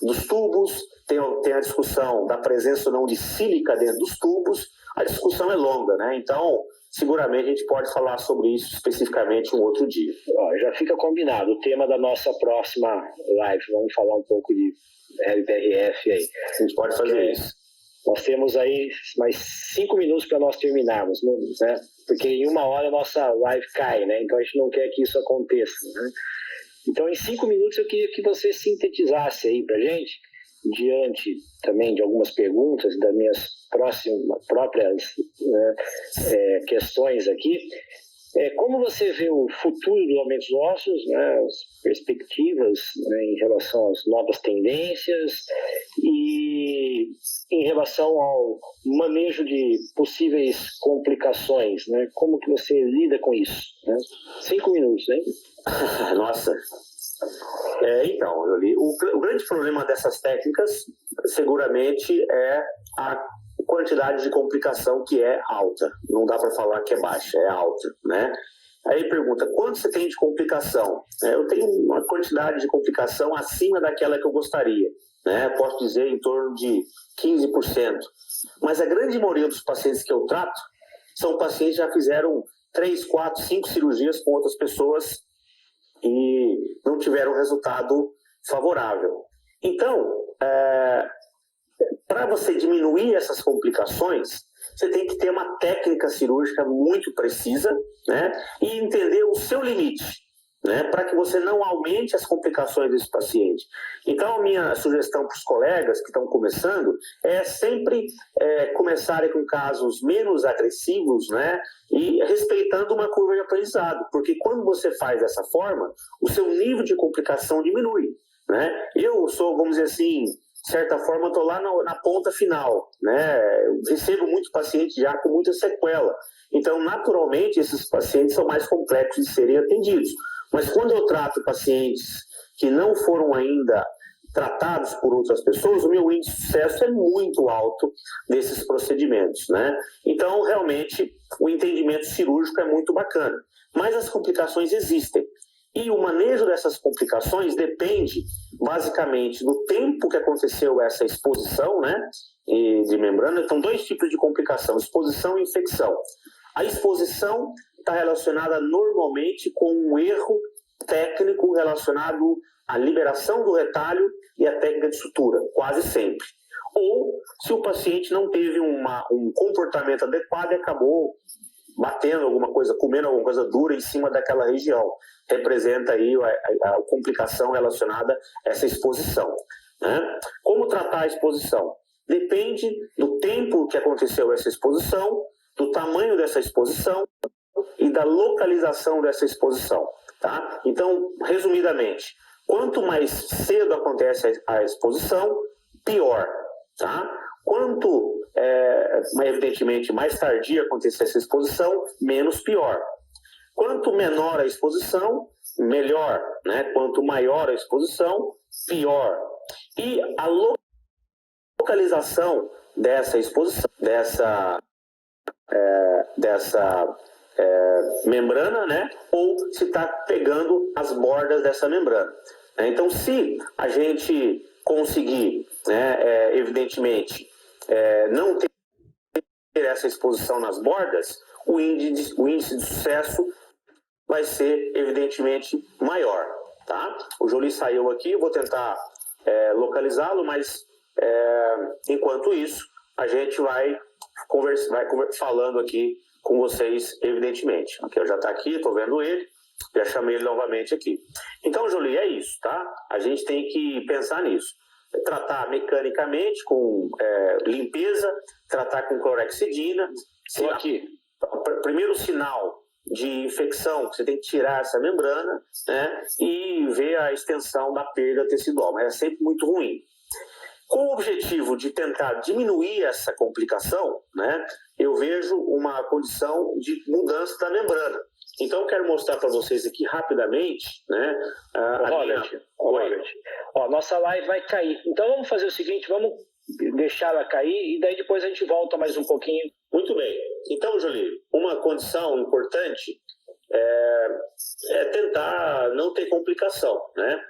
dos tubos, tem a discussão da presença ou não de sílica dentro dos tubos. A discussão é longa, né? Então, seguramente a gente pode falar sobre isso especificamente um outro dia. Já fica combinado o tema da nossa próxima live. Vamos falar um pouco de LPRF aí. A gente pode fazer isso. Nós temos aí mais 5 minutos para nós terminarmos, né? Porque em 1 hora a nossa live cai, né? Então a gente não quer que isso aconteça, né? Então em 5 minutos eu queria que você sintetizasse aí para a gente, diante também de algumas perguntas das minhas próprias questões aqui, como você vê o futuro dos aumentos ósseos, né, as perspectivas, né, em relação às novas tendências e em relação ao manejo de possíveis complicações, né? Como que você lida com isso? Né? 5 minutos, hein? Nossa. Então, Jolie, o grande problema dessas técnicas seguramente é a quantidade de complicação que é alta. Não dá para falar que é baixa, é alta, né? Aí pergunta, quanto você tem de complicação? Eu tenho uma quantidade de complicação acima daquela que eu gostaria, né? Posso dizer em torno de 15%. Mas a grande maioria dos pacientes que eu trato são pacientes que já fizeram 3, 4, 5 cirurgias com outras pessoas e não tiveram resultado favorável. Então, para você diminuir essas complicações, você tem que ter uma técnica cirúrgica muito precisa, né? E entender o seu limite, né? Para que você não aumente as complicações desse paciente. Então, a minha sugestão para os colegas que estão começando é sempre começarem com casos menos agressivos, né? E respeitando uma curva de aprendizado, porque quando você faz dessa forma, o seu nível de complicação diminui, né? Eu sou, vamos dizer assim, de certa forma, eu estou lá na ponta final, né? Eu recebo muitos pacientes já com muita sequela. Então, naturalmente, esses pacientes são mais complexos de serem atendidos. Mas quando eu trato pacientes que não foram ainda tratados por outras pessoas, o meu índice de sucesso é muito alto desses procedimentos, né? Então, realmente, o entendimento cirúrgico é muito bacana. Mas as complicações existem. E o manejo dessas complicações depende, basicamente, do tempo que aconteceu essa exposição, né, de membrana. Então, 2 tipos de complicação, exposição e infecção. A exposição está relacionada normalmente com um erro técnico relacionado à liberação do retalho e à técnica de sutura, quase sempre. Ou se o paciente não teve um comportamento adequado e acabou batendo alguma coisa, comendo alguma coisa dura em cima daquela região. Representa aí a complicação relacionada a essa exposição, né? Como tratar a exposição? Depende do tempo que aconteceu essa exposição, do tamanho dessa exposição e da localização dessa exposição, tá? Então, resumidamente, quanto mais cedo acontece a exposição, pior, tá? Quanto, evidentemente, mais tardia acontecer essa exposição, menos pior. Quanto menor a exposição, melhor, né? Quanto maior a exposição, pior. E a localização dessa exposição, dessa membrana, né? Ou se está pegando as bordas dessa membrana. Então, se a gente conseguir, né, evidentemente, não ter essa exposição nas bordas, o índice de sucesso vai ser, evidentemente, maior. Tá? O Jolie saiu aqui, eu vou tentar localizá-lo, mas enquanto isso, a gente vai falando aqui com vocês, evidentemente. Aqui, já está aqui, estou vendo ele, já chamei ele novamente aqui. Então, Jolie, é isso, tá? A gente tem que pensar nisso. Tratar mecanicamente com limpeza, tratar com clorexidina. Estou aqui. Primeiro sinal de infecção, você tem que tirar essa membrana, né, e ver a extensão da perda tecidual, mas é sempre muito ruim. Com o objetivo de tentar diminuir essa complicação, né, eu vejo uma condição de mudança da membrana. Então, eu quero mostrar para vocês aqui rapidamente, né, Robert, ó, nossa live vai cair. Então, vamos fazer o seguinte, vamos deixar ela cair e daí depois a gente volta mais um pouquinho. Muito bem. Então, Jolie, uma condição importante é tentar não ter complicação, né?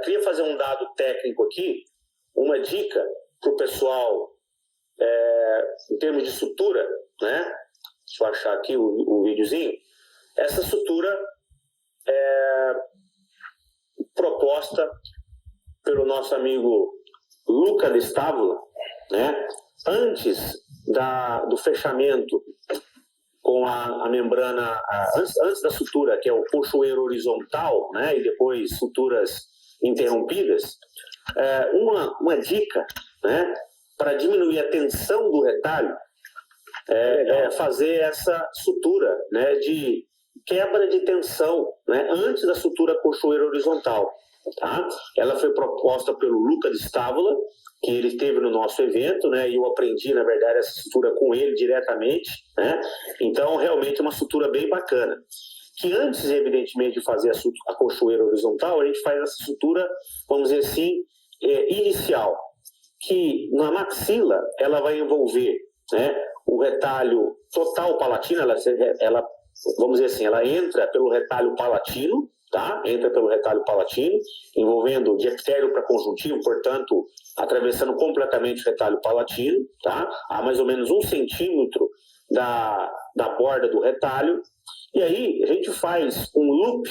Queria fazer um dado técnico aqui, uma dica para o pessoal em termos de sutura, né? Deixa eu achar aqui o videozinho. Essa sutura é proposta pelo nosso amigo Luca de Stavola, né? Antes do fechamento com a membrana, antes da sutura, que é o cochoeiro horizontal, né? E depois suturas interrompidas, uma dica, né? Para diminuir a tensão do retalho é fazer essa sutura, né? De quebra de tensão, né? Antes da sutura cochoeiro horizontal. Tá? Ela foi proposta pelo Luca de Stavola, que ele esteve no nosso evento, né? E eu aprendi, na verdade, essa sutura com ele diretamente, né? Então, realmente é uma sutura bem bacana. Que antes, evidentemente, de fazer a cochoeira horizontal, a gente faz essa sutura, vamos dizer assim, inicial, que na maxila ela vai envolver, né, o retalho total palatino, ela, vamos dizer assim, ela entra pelo retalho palatino, tá? Entra pelo retalho palatino, envolvendo de epitélio para conjuntivo, portanto, atravessando completamente o retalho palatino, tá? A mais ou menos 1 centímetro da borda do retalho. E aí, a gente faz um loop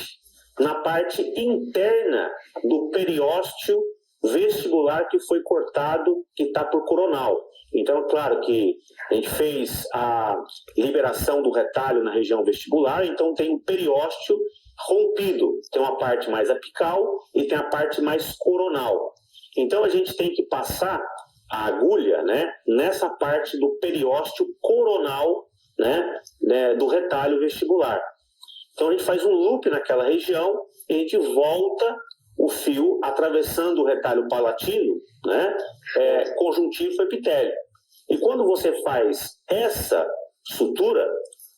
na parte interna do periósteo vestibular que foi cortado, que está por coronal. Então, claro que a gente fez a liberação do retalho na região vestibular, então tem o periósteo rompido. Tem uma parte mais apical e tem a parte mais coronal. Então, a gente tem que passar a agulha, né, nessa parte do periósteo coronal, né, do retalho vestibular. Então, a gente faz um loop naquela região e a gente volta o fio atravessando o retalho palatino, né, conjuntivo epitélio. E quando você faz essa sutura,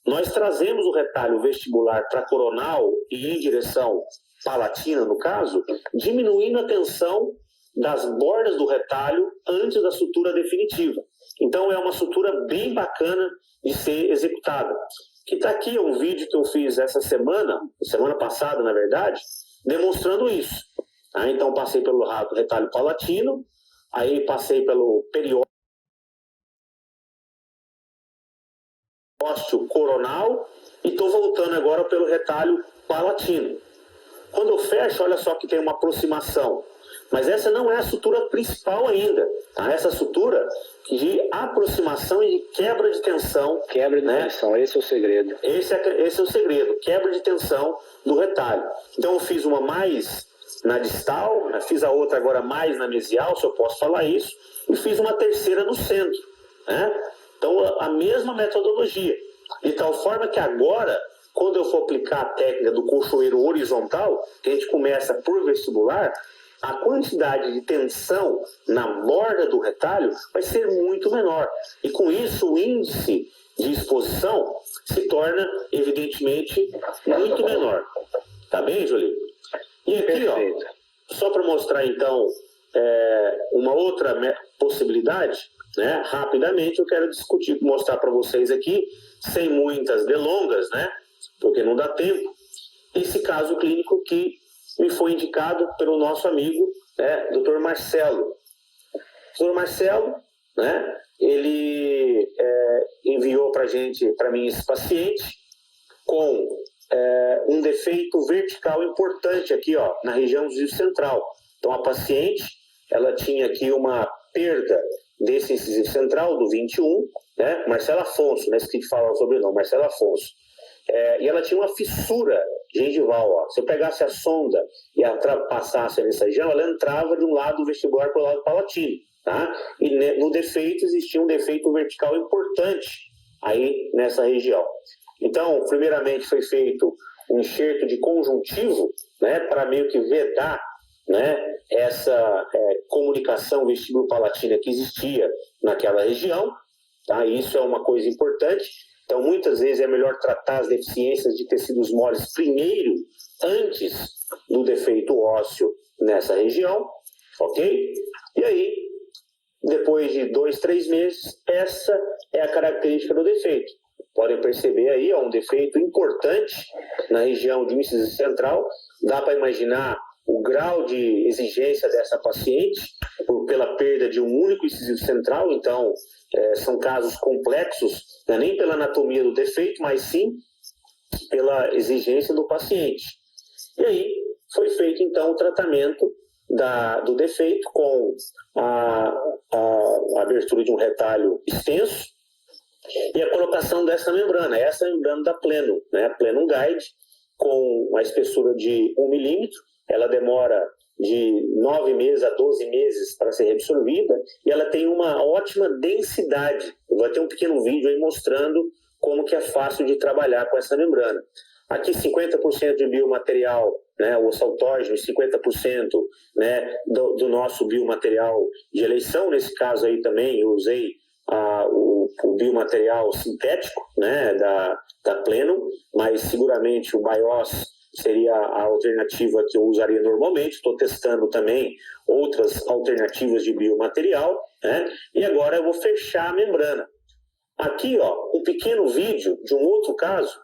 nós trazemos o retalho vestibular para coronal e em direção palatina, no caso, diminuindo a tensão das bordas do retalho antes da sutura definitiva. Então, é uma sutura bem bacana de ser executada. Que está aqui um vídeo que eu fiz essa semana passada, na verdade, demonstrando isso. Então, passei pelo retalho palatino, aí passei pelo periósteo coronal e estou voltando agora pelo retalho palatino. Quando eu fecho, olha só que tem uma aproximação. Mas essa não é a sutura principal ainda. Tá? Essa sutura de aproximação e de quebra de tensão. Quebra de tensão, esse é o segredo. Esse é o segredo, quebra de tensão do retalho. Então eu fiz uma mais na distal, fiz a outra agora mais na mesial, se eu posso falar isso, e fiz uma terceira no centro. Né? Então a mesma metodologia. De tal forma que agora, quando eu for aplicar a técnica do cochoeiro horizontal, que a gente começa por vestibular, a quantidade de tensão na borda do retalho vai ser muito menor. E com isso, o índice de exposição se torna, evidentemente, muito menor. Tá bem, Jolie? E aqui, ó, só para mostrar, então, uma outra possibilidade, né? Rapidamente eu quero discutir, mostrar para vocês aqui, sem muitas delongas, né? Porque não dá tempo, esse caso clínico que me foi indicado pelo nosso amigo, Dr. Marcelo. Dr. Marcelo, né? Ele enviou para mim esse paciente com um defeito vertical importante aqui, ó, na região do incisivo central. Então a paciente, ela tinha aqui uma perda desse incisivo central do 21, né? Marcelo Afonso, né? Esqueci de falar o sobrenome, Marcelo Afonso. E ela tinha uma fissura gengival, ó. Se eu pegasse a sonda e passasse nessa região, ela entrava de um lado vestibular para o lado palatino, tá? E no defeito existia um defeito vertical importante aí nessa região. Então, primeiramente foi feito um enxerto de conjuntivo, né, para meio que vedar, né, essa comunicação vestíbulo-palatina que existia naquela região, tá? Isso é uma coisa importante. Então, muitas vezes é melhor tratar as deficiências de tecidos moles primeiro, antes do defeito ósseo nessa região, ok? E aí, depois de 2, 3 meses, essa é a característica do defeito. Podem perceber aí, ó, um defeito importante na região de incisivo central. Dá para imaginar o grau de exigência dessa paciente pela perda de um único incisivo central. Então, são casos complexos, não é nem pela anatomia do defeito, mas sim pela exigência do paciente. E aí foi feito, então, o tratamento do defeito com a abertura de um retalho extenso e a colocação dessa membrana. Essa é a membrana da Plenum, né? Plenum Guide, com uma espessura de 1 milímetro. Ela demora de 9 meses a 12 meses para ser reabsorvida e ela tem uma ótima densidade. Eu vou ter um pequeno vídeo aí mostrando como que é fácil de trabalhar com essa membrana. Aqui 50% de biomaterial, né, o osso autógeno, 50%, né, do nosso biomaterial de eleição. Nesse caso aí também eu usei o biomaterial sintético, né, da Plenum, mas seguramente o BIOS seria a alternativa que eu usaria normalmente. Estou testando também outras alternativas de biomaterial, né? E agora eu vou fechar a membrana. Aqui, ó, um pequeno vídeo de um outro caso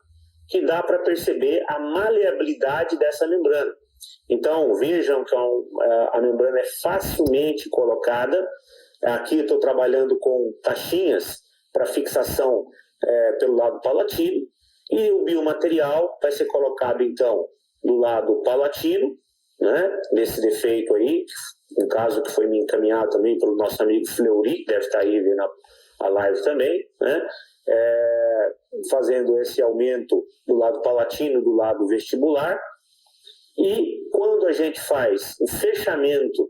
que dá para perceber a maleabilidade dessa membrana. Então, vejam que a membrana é facilmente colocada. Aqui eu estou trabalhando com taxinhas para fixação pelo lado palatino. E o biomaterial vai ser colocado, então, do lado palatino, né, nesse defeito aí, um caso que foi me encaminhado também pelo nosso amigo Fleury, que deve estar aí vendo a live também, né, fazendo esse aumento do lado palatino, do lado vestibular. E quando a gente faz o fechamento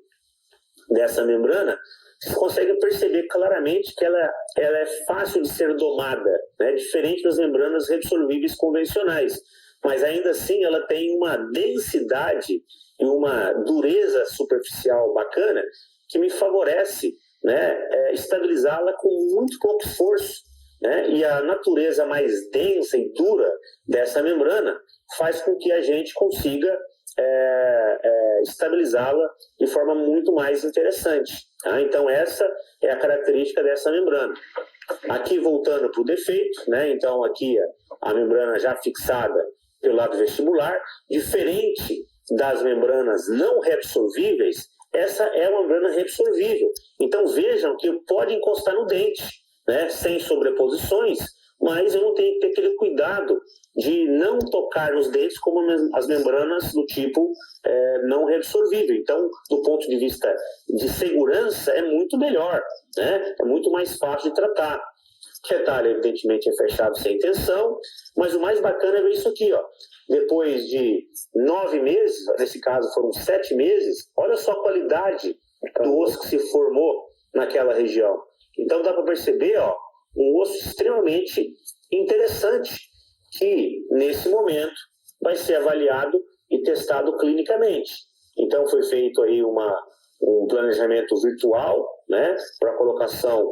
dessa membrana, vocês conseguem perceber claramente que ela é fácil de ser domada, né? Diferente das membranas reabsorvíveis convencionais. Mas ainda assim ela tem uma densidade e uma dureza superficial bacana que me favorece, né, estabilizá-la com muito pouco esforço, né? E a natureza mais densa e dura dessa membrana faz com que a gente consiga estabilizá-la de forma muito mais interessante. Tá? Então essa é a característica dessa membrana. Aqui voltando para o defeito, né? Então aqui a membrana já fixada pelo lado vestibular, diferente das membranas não reabsorvíveis, essa é uma membrana reabsorvível. Então vejam que pode encostar no dente, né? Sem sobreposições, mas eu não tenho que ter aquele cuidado de não tocar nos dentes como as membranas do tipo não reabsorvível. Então, do ponto de vista de segurança, é muito melhor, né? É muito mais fácil de tratar. O retalho, evidentemente, é fechado sem tensão, mas o mais bacana é ver isso aqui, ó. Depois de 9 meses, nesse caso foram 7 meses, olha só a qualidade do osso que se formou naquela região. Então dá para perceber, ó, um osso extremamente interessante que, nesse momento, vai ser avaliado e testado clinicamente. Então foi feito aí um planejamento virtual, né, para a colocação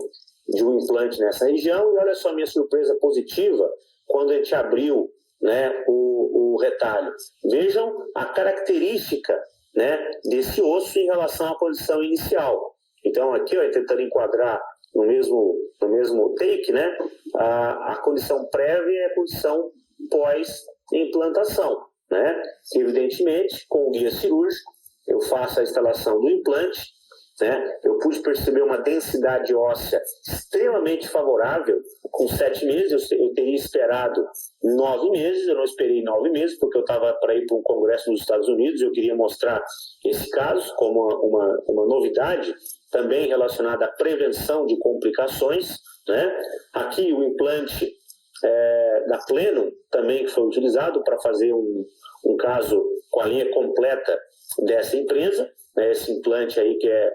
de um implante nessa região, e olha só a minha surpresa positiva quando a gente abriu, né, o retalho. Vejam a característica, né, desse osso em relação à condição inicial. Então, aqui, ó, tentando enquadrar no mesmo take, né, a condição prévia e a condição pós-implantação, né? Evidentemente, com o guia cirúrgico, eu faço a instalação do implante, né? Eu pude perceber uma densidade óssea extremamente favorável. Com 7 meses, eu teria esperado 9 meses, eu não esperei 9 meses, porque eu estava para ir para um congresso nos Estados Unidos, eu queria mostrar esse caso como uma novidade, também relacionada à prevenção de complicações, né? Aqui o implante da Pleno, também que foi utilizado para fazer um caso com a linha completa dessa empresa, né? Esse implante aí que é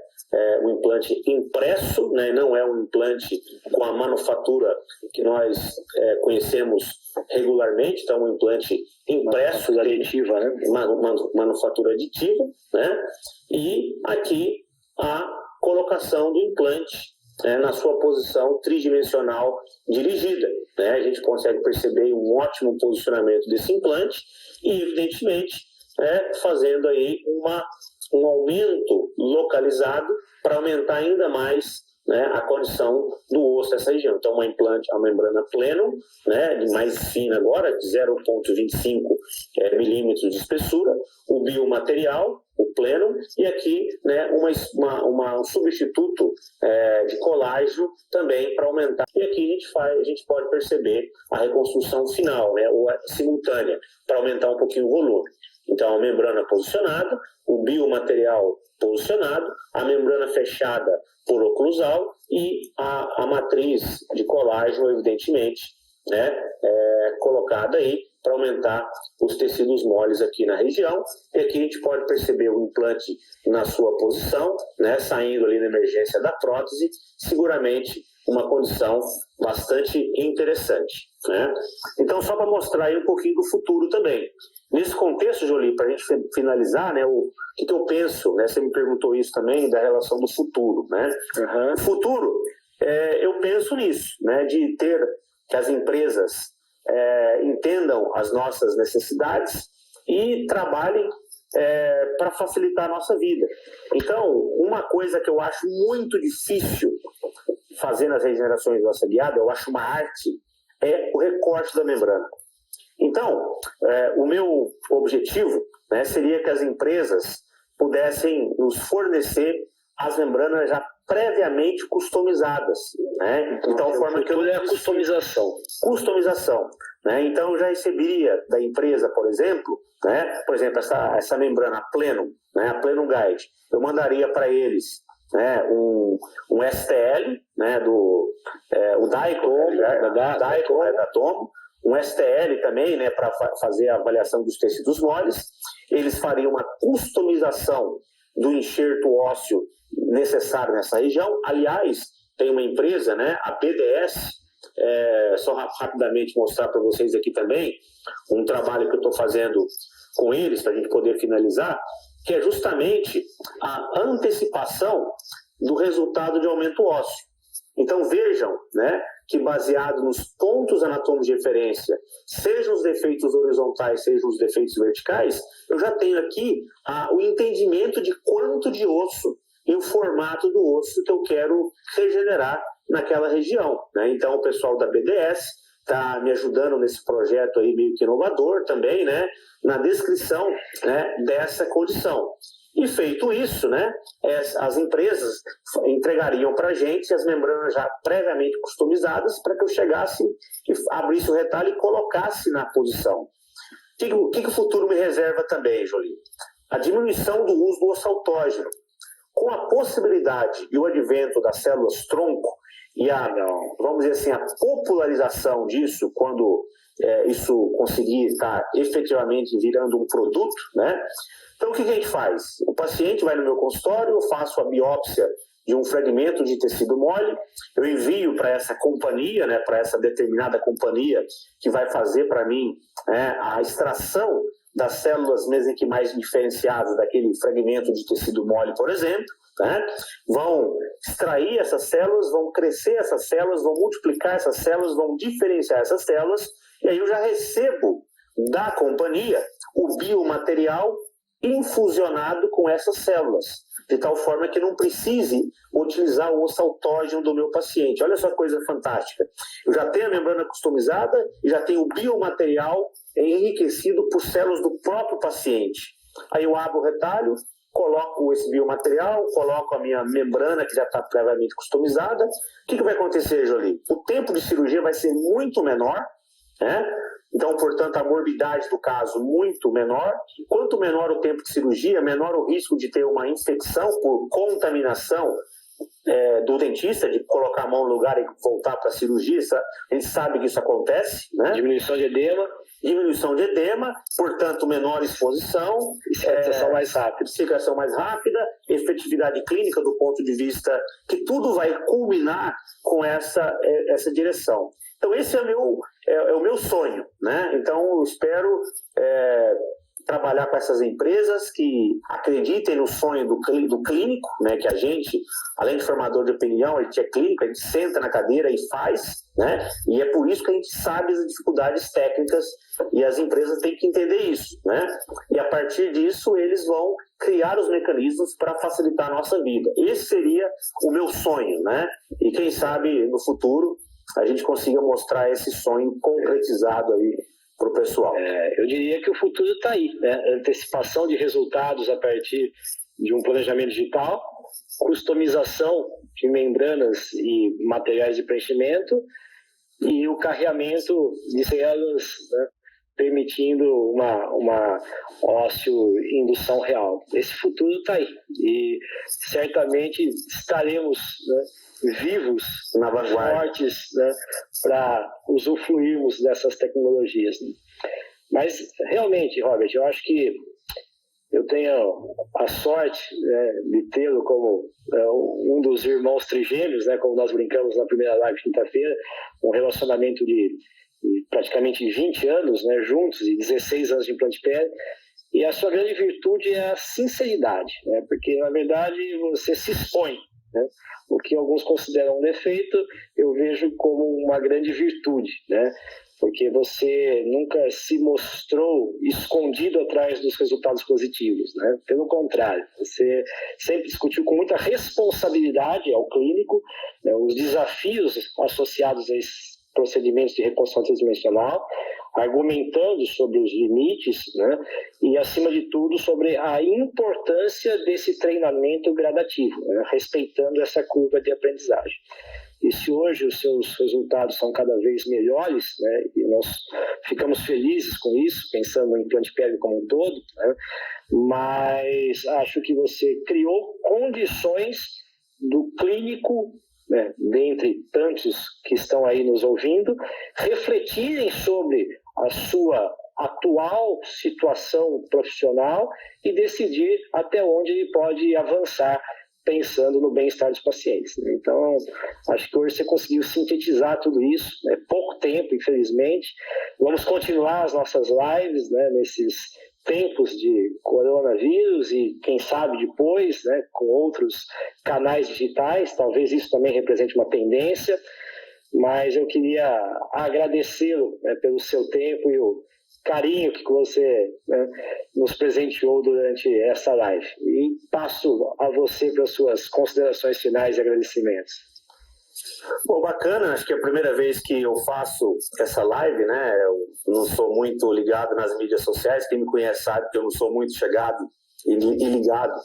um implante impresso, né? Não é um implante com a manufatura que nós conhecemos regularmente, então um implante impresso, aditiva, né? Manufatura aditiva, né? E aqui a colocação do implante na sua posição tridimensional dirigida, né? A gente consegue perceber um ótimo posicionamento desse implante e, evidentemente, fazendo aí um aumento localizado para aumentar ainda mais, né, a condição do osso dessa região. Então, a membrana Pleno, né, mais fina agora, de 0,25 milímetros de espessura, o biomaterial, o Pleno, e aqui, né, um substituto de colágeno também para aumentar. E aqui a gente pode perceber a reconstrução final, né, ou simultânea, para aumentar um pouquinho o volume. Então, a membrana posicionada, o biomaterial posicionado, a membrana fechada por oclusal e a matriz de colágeno, evidentemente, né, colocada aí para aumentar os tecidos moles aqui na região. E aqui a gente pode perceber o implante na sua posição, né, saindo ali na emergência da prótese, seguramente uma condição bastante interessante, né? Então, só para mostrar aí um pouquinho do futuro também. Nesse contexto, Jolie, para a gente finalizar, né, o que eu penso, né, você me perguntou isso também, da relação do futuro, né? O futuro, eu penso nisso, né, de ter que as empresas entendam as nossas necessidades e trabalhem para facilitar a nossa vida. Então, uma coisa que eu acho muito difícil fazer nas regenerações de osso guiada, eu acho uma arte, é o recorte da membrana. Então, o meu objetivo, né, seria que as empresas pudessem nos fornecer as membranas já previamente customizadas, né? Então, a forma que eu é a customização. Customização, né? Então, eu já receberia da empresa, por exemplo, essa membrana Pleno, né, a Pleno Guide, eu mandaria para eles, né, um STL, né, o Daicom, da Tomo, um STL também, né, para fazer a avaliação dos tecidos moles. Eles fariam uma customização do enxerto ósseo necessário nessa região. Aliás, tem uma empresa, né, a BDS, só rapidamente mostrar para vocês aqui também um trabalho que eu estou fazendo com eles, para a gente poder finalizar, que é justamente a antecipação do resultado de aumento ósseo. Então vejam, né, que baseado nos pontos anatômicos de referência, sejam os defeitos horizontais, sejam os defeitos verticais, eu já tenho aqui o entendimento de quanto de osso e o formato do osso que eu quero regenerar naquela região, né? Então o pessoal da BDS está me ajudando nesse projeto aí meio que inovador também, né, na descrição, né, dessa condição. E feito isso, né, as empresas entregariam para a gente as membranas já previamente customizadas para que eu chegasse e abrisse o retalho e colocasse na posição. O que o futuro me reserva também, Jolie? A diminuição do uso do osso autógeno. Com a possibilidade e o advento das células tronco e vamos dizer assim, a popularização disso, quando isso conseguir estar efetivamente virando um produto, né? Então, o que a gente faz? O paciente vai no meu consultório, eu faço a biópsia de um fragmento de tecido mole, eu envio para essa companhia, né, para essa determinada companhia que vai fazer para mim a extração das células mesenquimais diferenciadas daquele fragmento de tecido mole, por exemplo, né? Vão extrair essas células, vão crescer essas células, vão multiplicar essas células, vão diferenciar essas células, e aí eu já recebo da companhia o biomaterial infusionado com essas células, de tal forma que não precise utilizar o osso autógeno do meu paciente. Olha só que coisa fantástica. Eu já tenho a membrana customizada e já tenho o biomaterial enriquecido por células do próprio paciente. Aí eu abro o retalho, coloco esse biomaterial, coloco a minha membrana que já está previamente customizada. O que vai acontecer, Jolie? O tempo de cirurgia vai ser muito menor, né? Então, portanto, a morbidade do caso muito menor. Quanto menor o tempo de cirurgia, menor o risco de ter uma infecção por contaminação do dentista, de colocar a mão no lugar e voltar para a cirurgia. A gente sabe que isso acontece, né? Diminuição de edema, portanto, menor exposição, cicatrização mais rápida, efetividade clínica do ponto de vista que tudo vai culminar com essa direção. Então, esse é o meu sonho, né? Então, eu espero trabalhar com essas empresas que acreditem no sonho do clínico, né? Que a gente, além de formador de opinião, a gente é clínico, a gente senta na cadeira e faz, né? E é por isso que a gente sabe as dificuldades técnicas e as empresas têm que entender isso, né? E a partir disso, eles vão criar os mecanismos para facilitar a nossa vida. Esse seria o meu sonho, né? E quem sabe no futuro a gente consiga mostrar esse sonho concretizado aí para o pessoal. Eu diria que o futuro está aí, né? Antecipação de resultados a partir de um planejamento digital, customização de membranas e materiais de preenchimento e o carreamento de células, né? Permitindo uma ósseo-indução real. Esse futuro está aí e certamente estaremos, né, vivos, na vanguarda, fortes, né, para usufruirmos dessas tecnologias. Né? Mas, realmente, Robert, eu acho que eu tenho a sorte, né, de tê-lo como um dos irmãos trigêmeos, né, como nós brincamos na primeira live de quinta-feira, um relacionamento de praticamente 20 anos, né, juntos, e 16 anos de implante pele. E a sua grande virtude é a sinceridade, né, porque, na verdade, você se expõe. Né? O que alguns consideram um defeito, eu vejo como uma grande virtude, né? Porque você nunca se mostrou escondido atrás dos resultados positivos, né? Pelo contrário, você sempre discutiu com muita responsabilidade ao clínico, né, os desafios associados a esses procedimentos de reconstrução tridimensional, argumentando sobre os limites, né, e, acima de tudo, sobre a importância desse treinamento gradativo, né, respeitando essa curva de aprendizagem. E se hoje os seus resultados são cada vez melhores, né, e nós ficamos felizes com isso, pensando no implante pélvico como um todo, né, mas acho que você criou condições do clínico, né, dentre tantos que estão aí nos ouvindo, refletirem sobre a sua atual situação profissional e decidir até onde ele pode avançar pensando no bem-estar dos pacientes. Então, acho que hoje você conseguiu sintetizar tudo isso, né? Pouco tempo, infelizmente. Vamos continuar as nossas lives, né, nesses tempos de coronavírus e, quem sabe, depois, né, com outros canais digitais. Talvez isso também represente uma tendência, mas eu queria agradecê-lo, né, pelo seu tempo e o carinho que você, né, nos presenteou durante essa live. E passo a você para as suas considerações finais e agradecimentos. Bom, bacana, acho que é a primeira vez que eu faço essa live, né? Eu não sou muito ligado nas mídias sociais, quem me conhece sabe que eu não sou muito chegado e ligado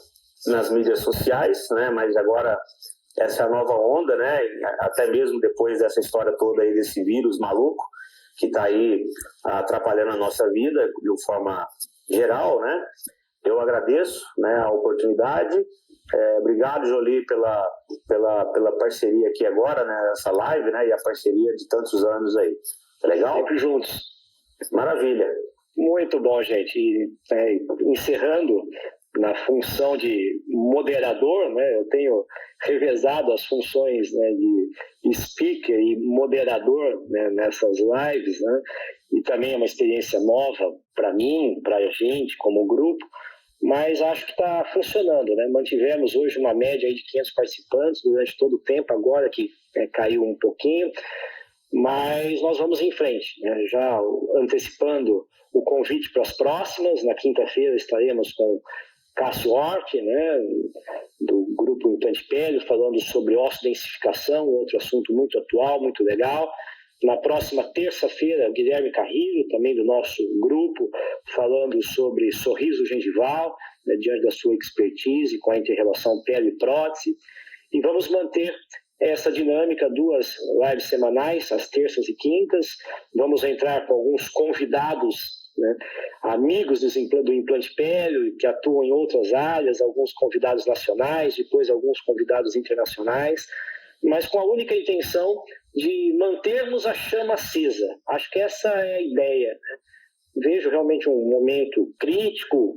nas mídias sociais, né? Mas agora essa é a nova onda, né? Até mesmo depois dessa história toda aí desse vírus maluco que está aí atrapalhando a nossa vida de forma geral, né? Eu agradeço, né, a oportunidade. Obrigado, Jolie, pela parceria aqui agora, né, nessa live, né, e a parceria de tantos anos aí. Legal? Sempre juntos. Maravilha. Muito bom, gente. E, encerrando na função de moderador, né, eu tenho revezado as funções, né, de speaker e moderador, né, nessas lives, né, e também é uma experiência nova para mim, para a gente como grupo, mas acho que está funcionando, né? Mantivemos hoje uma média aí de 500 participantes durante todo o tempo, agora que caiu um pouquinho, mas nós vamos em frente, né? Já antecipando o convite para as próximas. Na quinta-feira estaremos com Cássio Hort, né, do grupo Implante Pele, falando sobre osso-densificação, outro assunto muito atual, muito legal. Na próxima terça-feira, Guilherme Carrilho, também do nosso grupo, falando sobre sorriso gengival, né, diante da sua expertise com a inter-relação pele e prótese. E vamos manter essa dinâmica, 2 lives semanais, às terças e quintas. Vamos entrar com alguns convidados, né, amigos do Implante Pele, que atuam em outras áreas, alguns convidados nacionais, depois alguns convidados internacionais, mas com a única intenção de mantermos a chama acesa. Acho que essa é a ideia, né? Vejo realmente um momento crítico,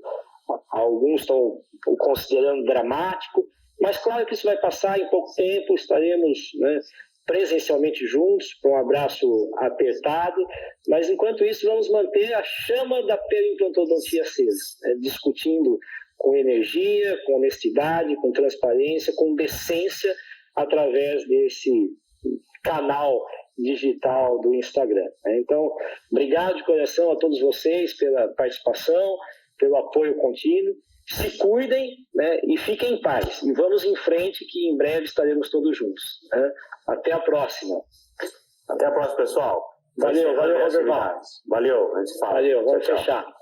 alguns estão considerando dramático, mas claro que isso vai passar. Em pouco tempo estaremos, né, presencialmente juntos, com um abraço apertado, mas enquanto isso vamos manter a chama da periodontodontia acesa, né, discutindo com energia, com honestidade, com transparência, com decência, através desse canal digital do Instagram. Então, obrigado de coração a todos vocês pela participação, pelo apoio contínuo. Se cuidem, né, e fiquem em paz. E vamos em frente, que em breve estaremos todos juntos, né? Até a próxima. Até a próxima, pessoal. Valeu, Roberval. Valeu, a gente fala. Valeu, vamos tchau, tchau. fechar.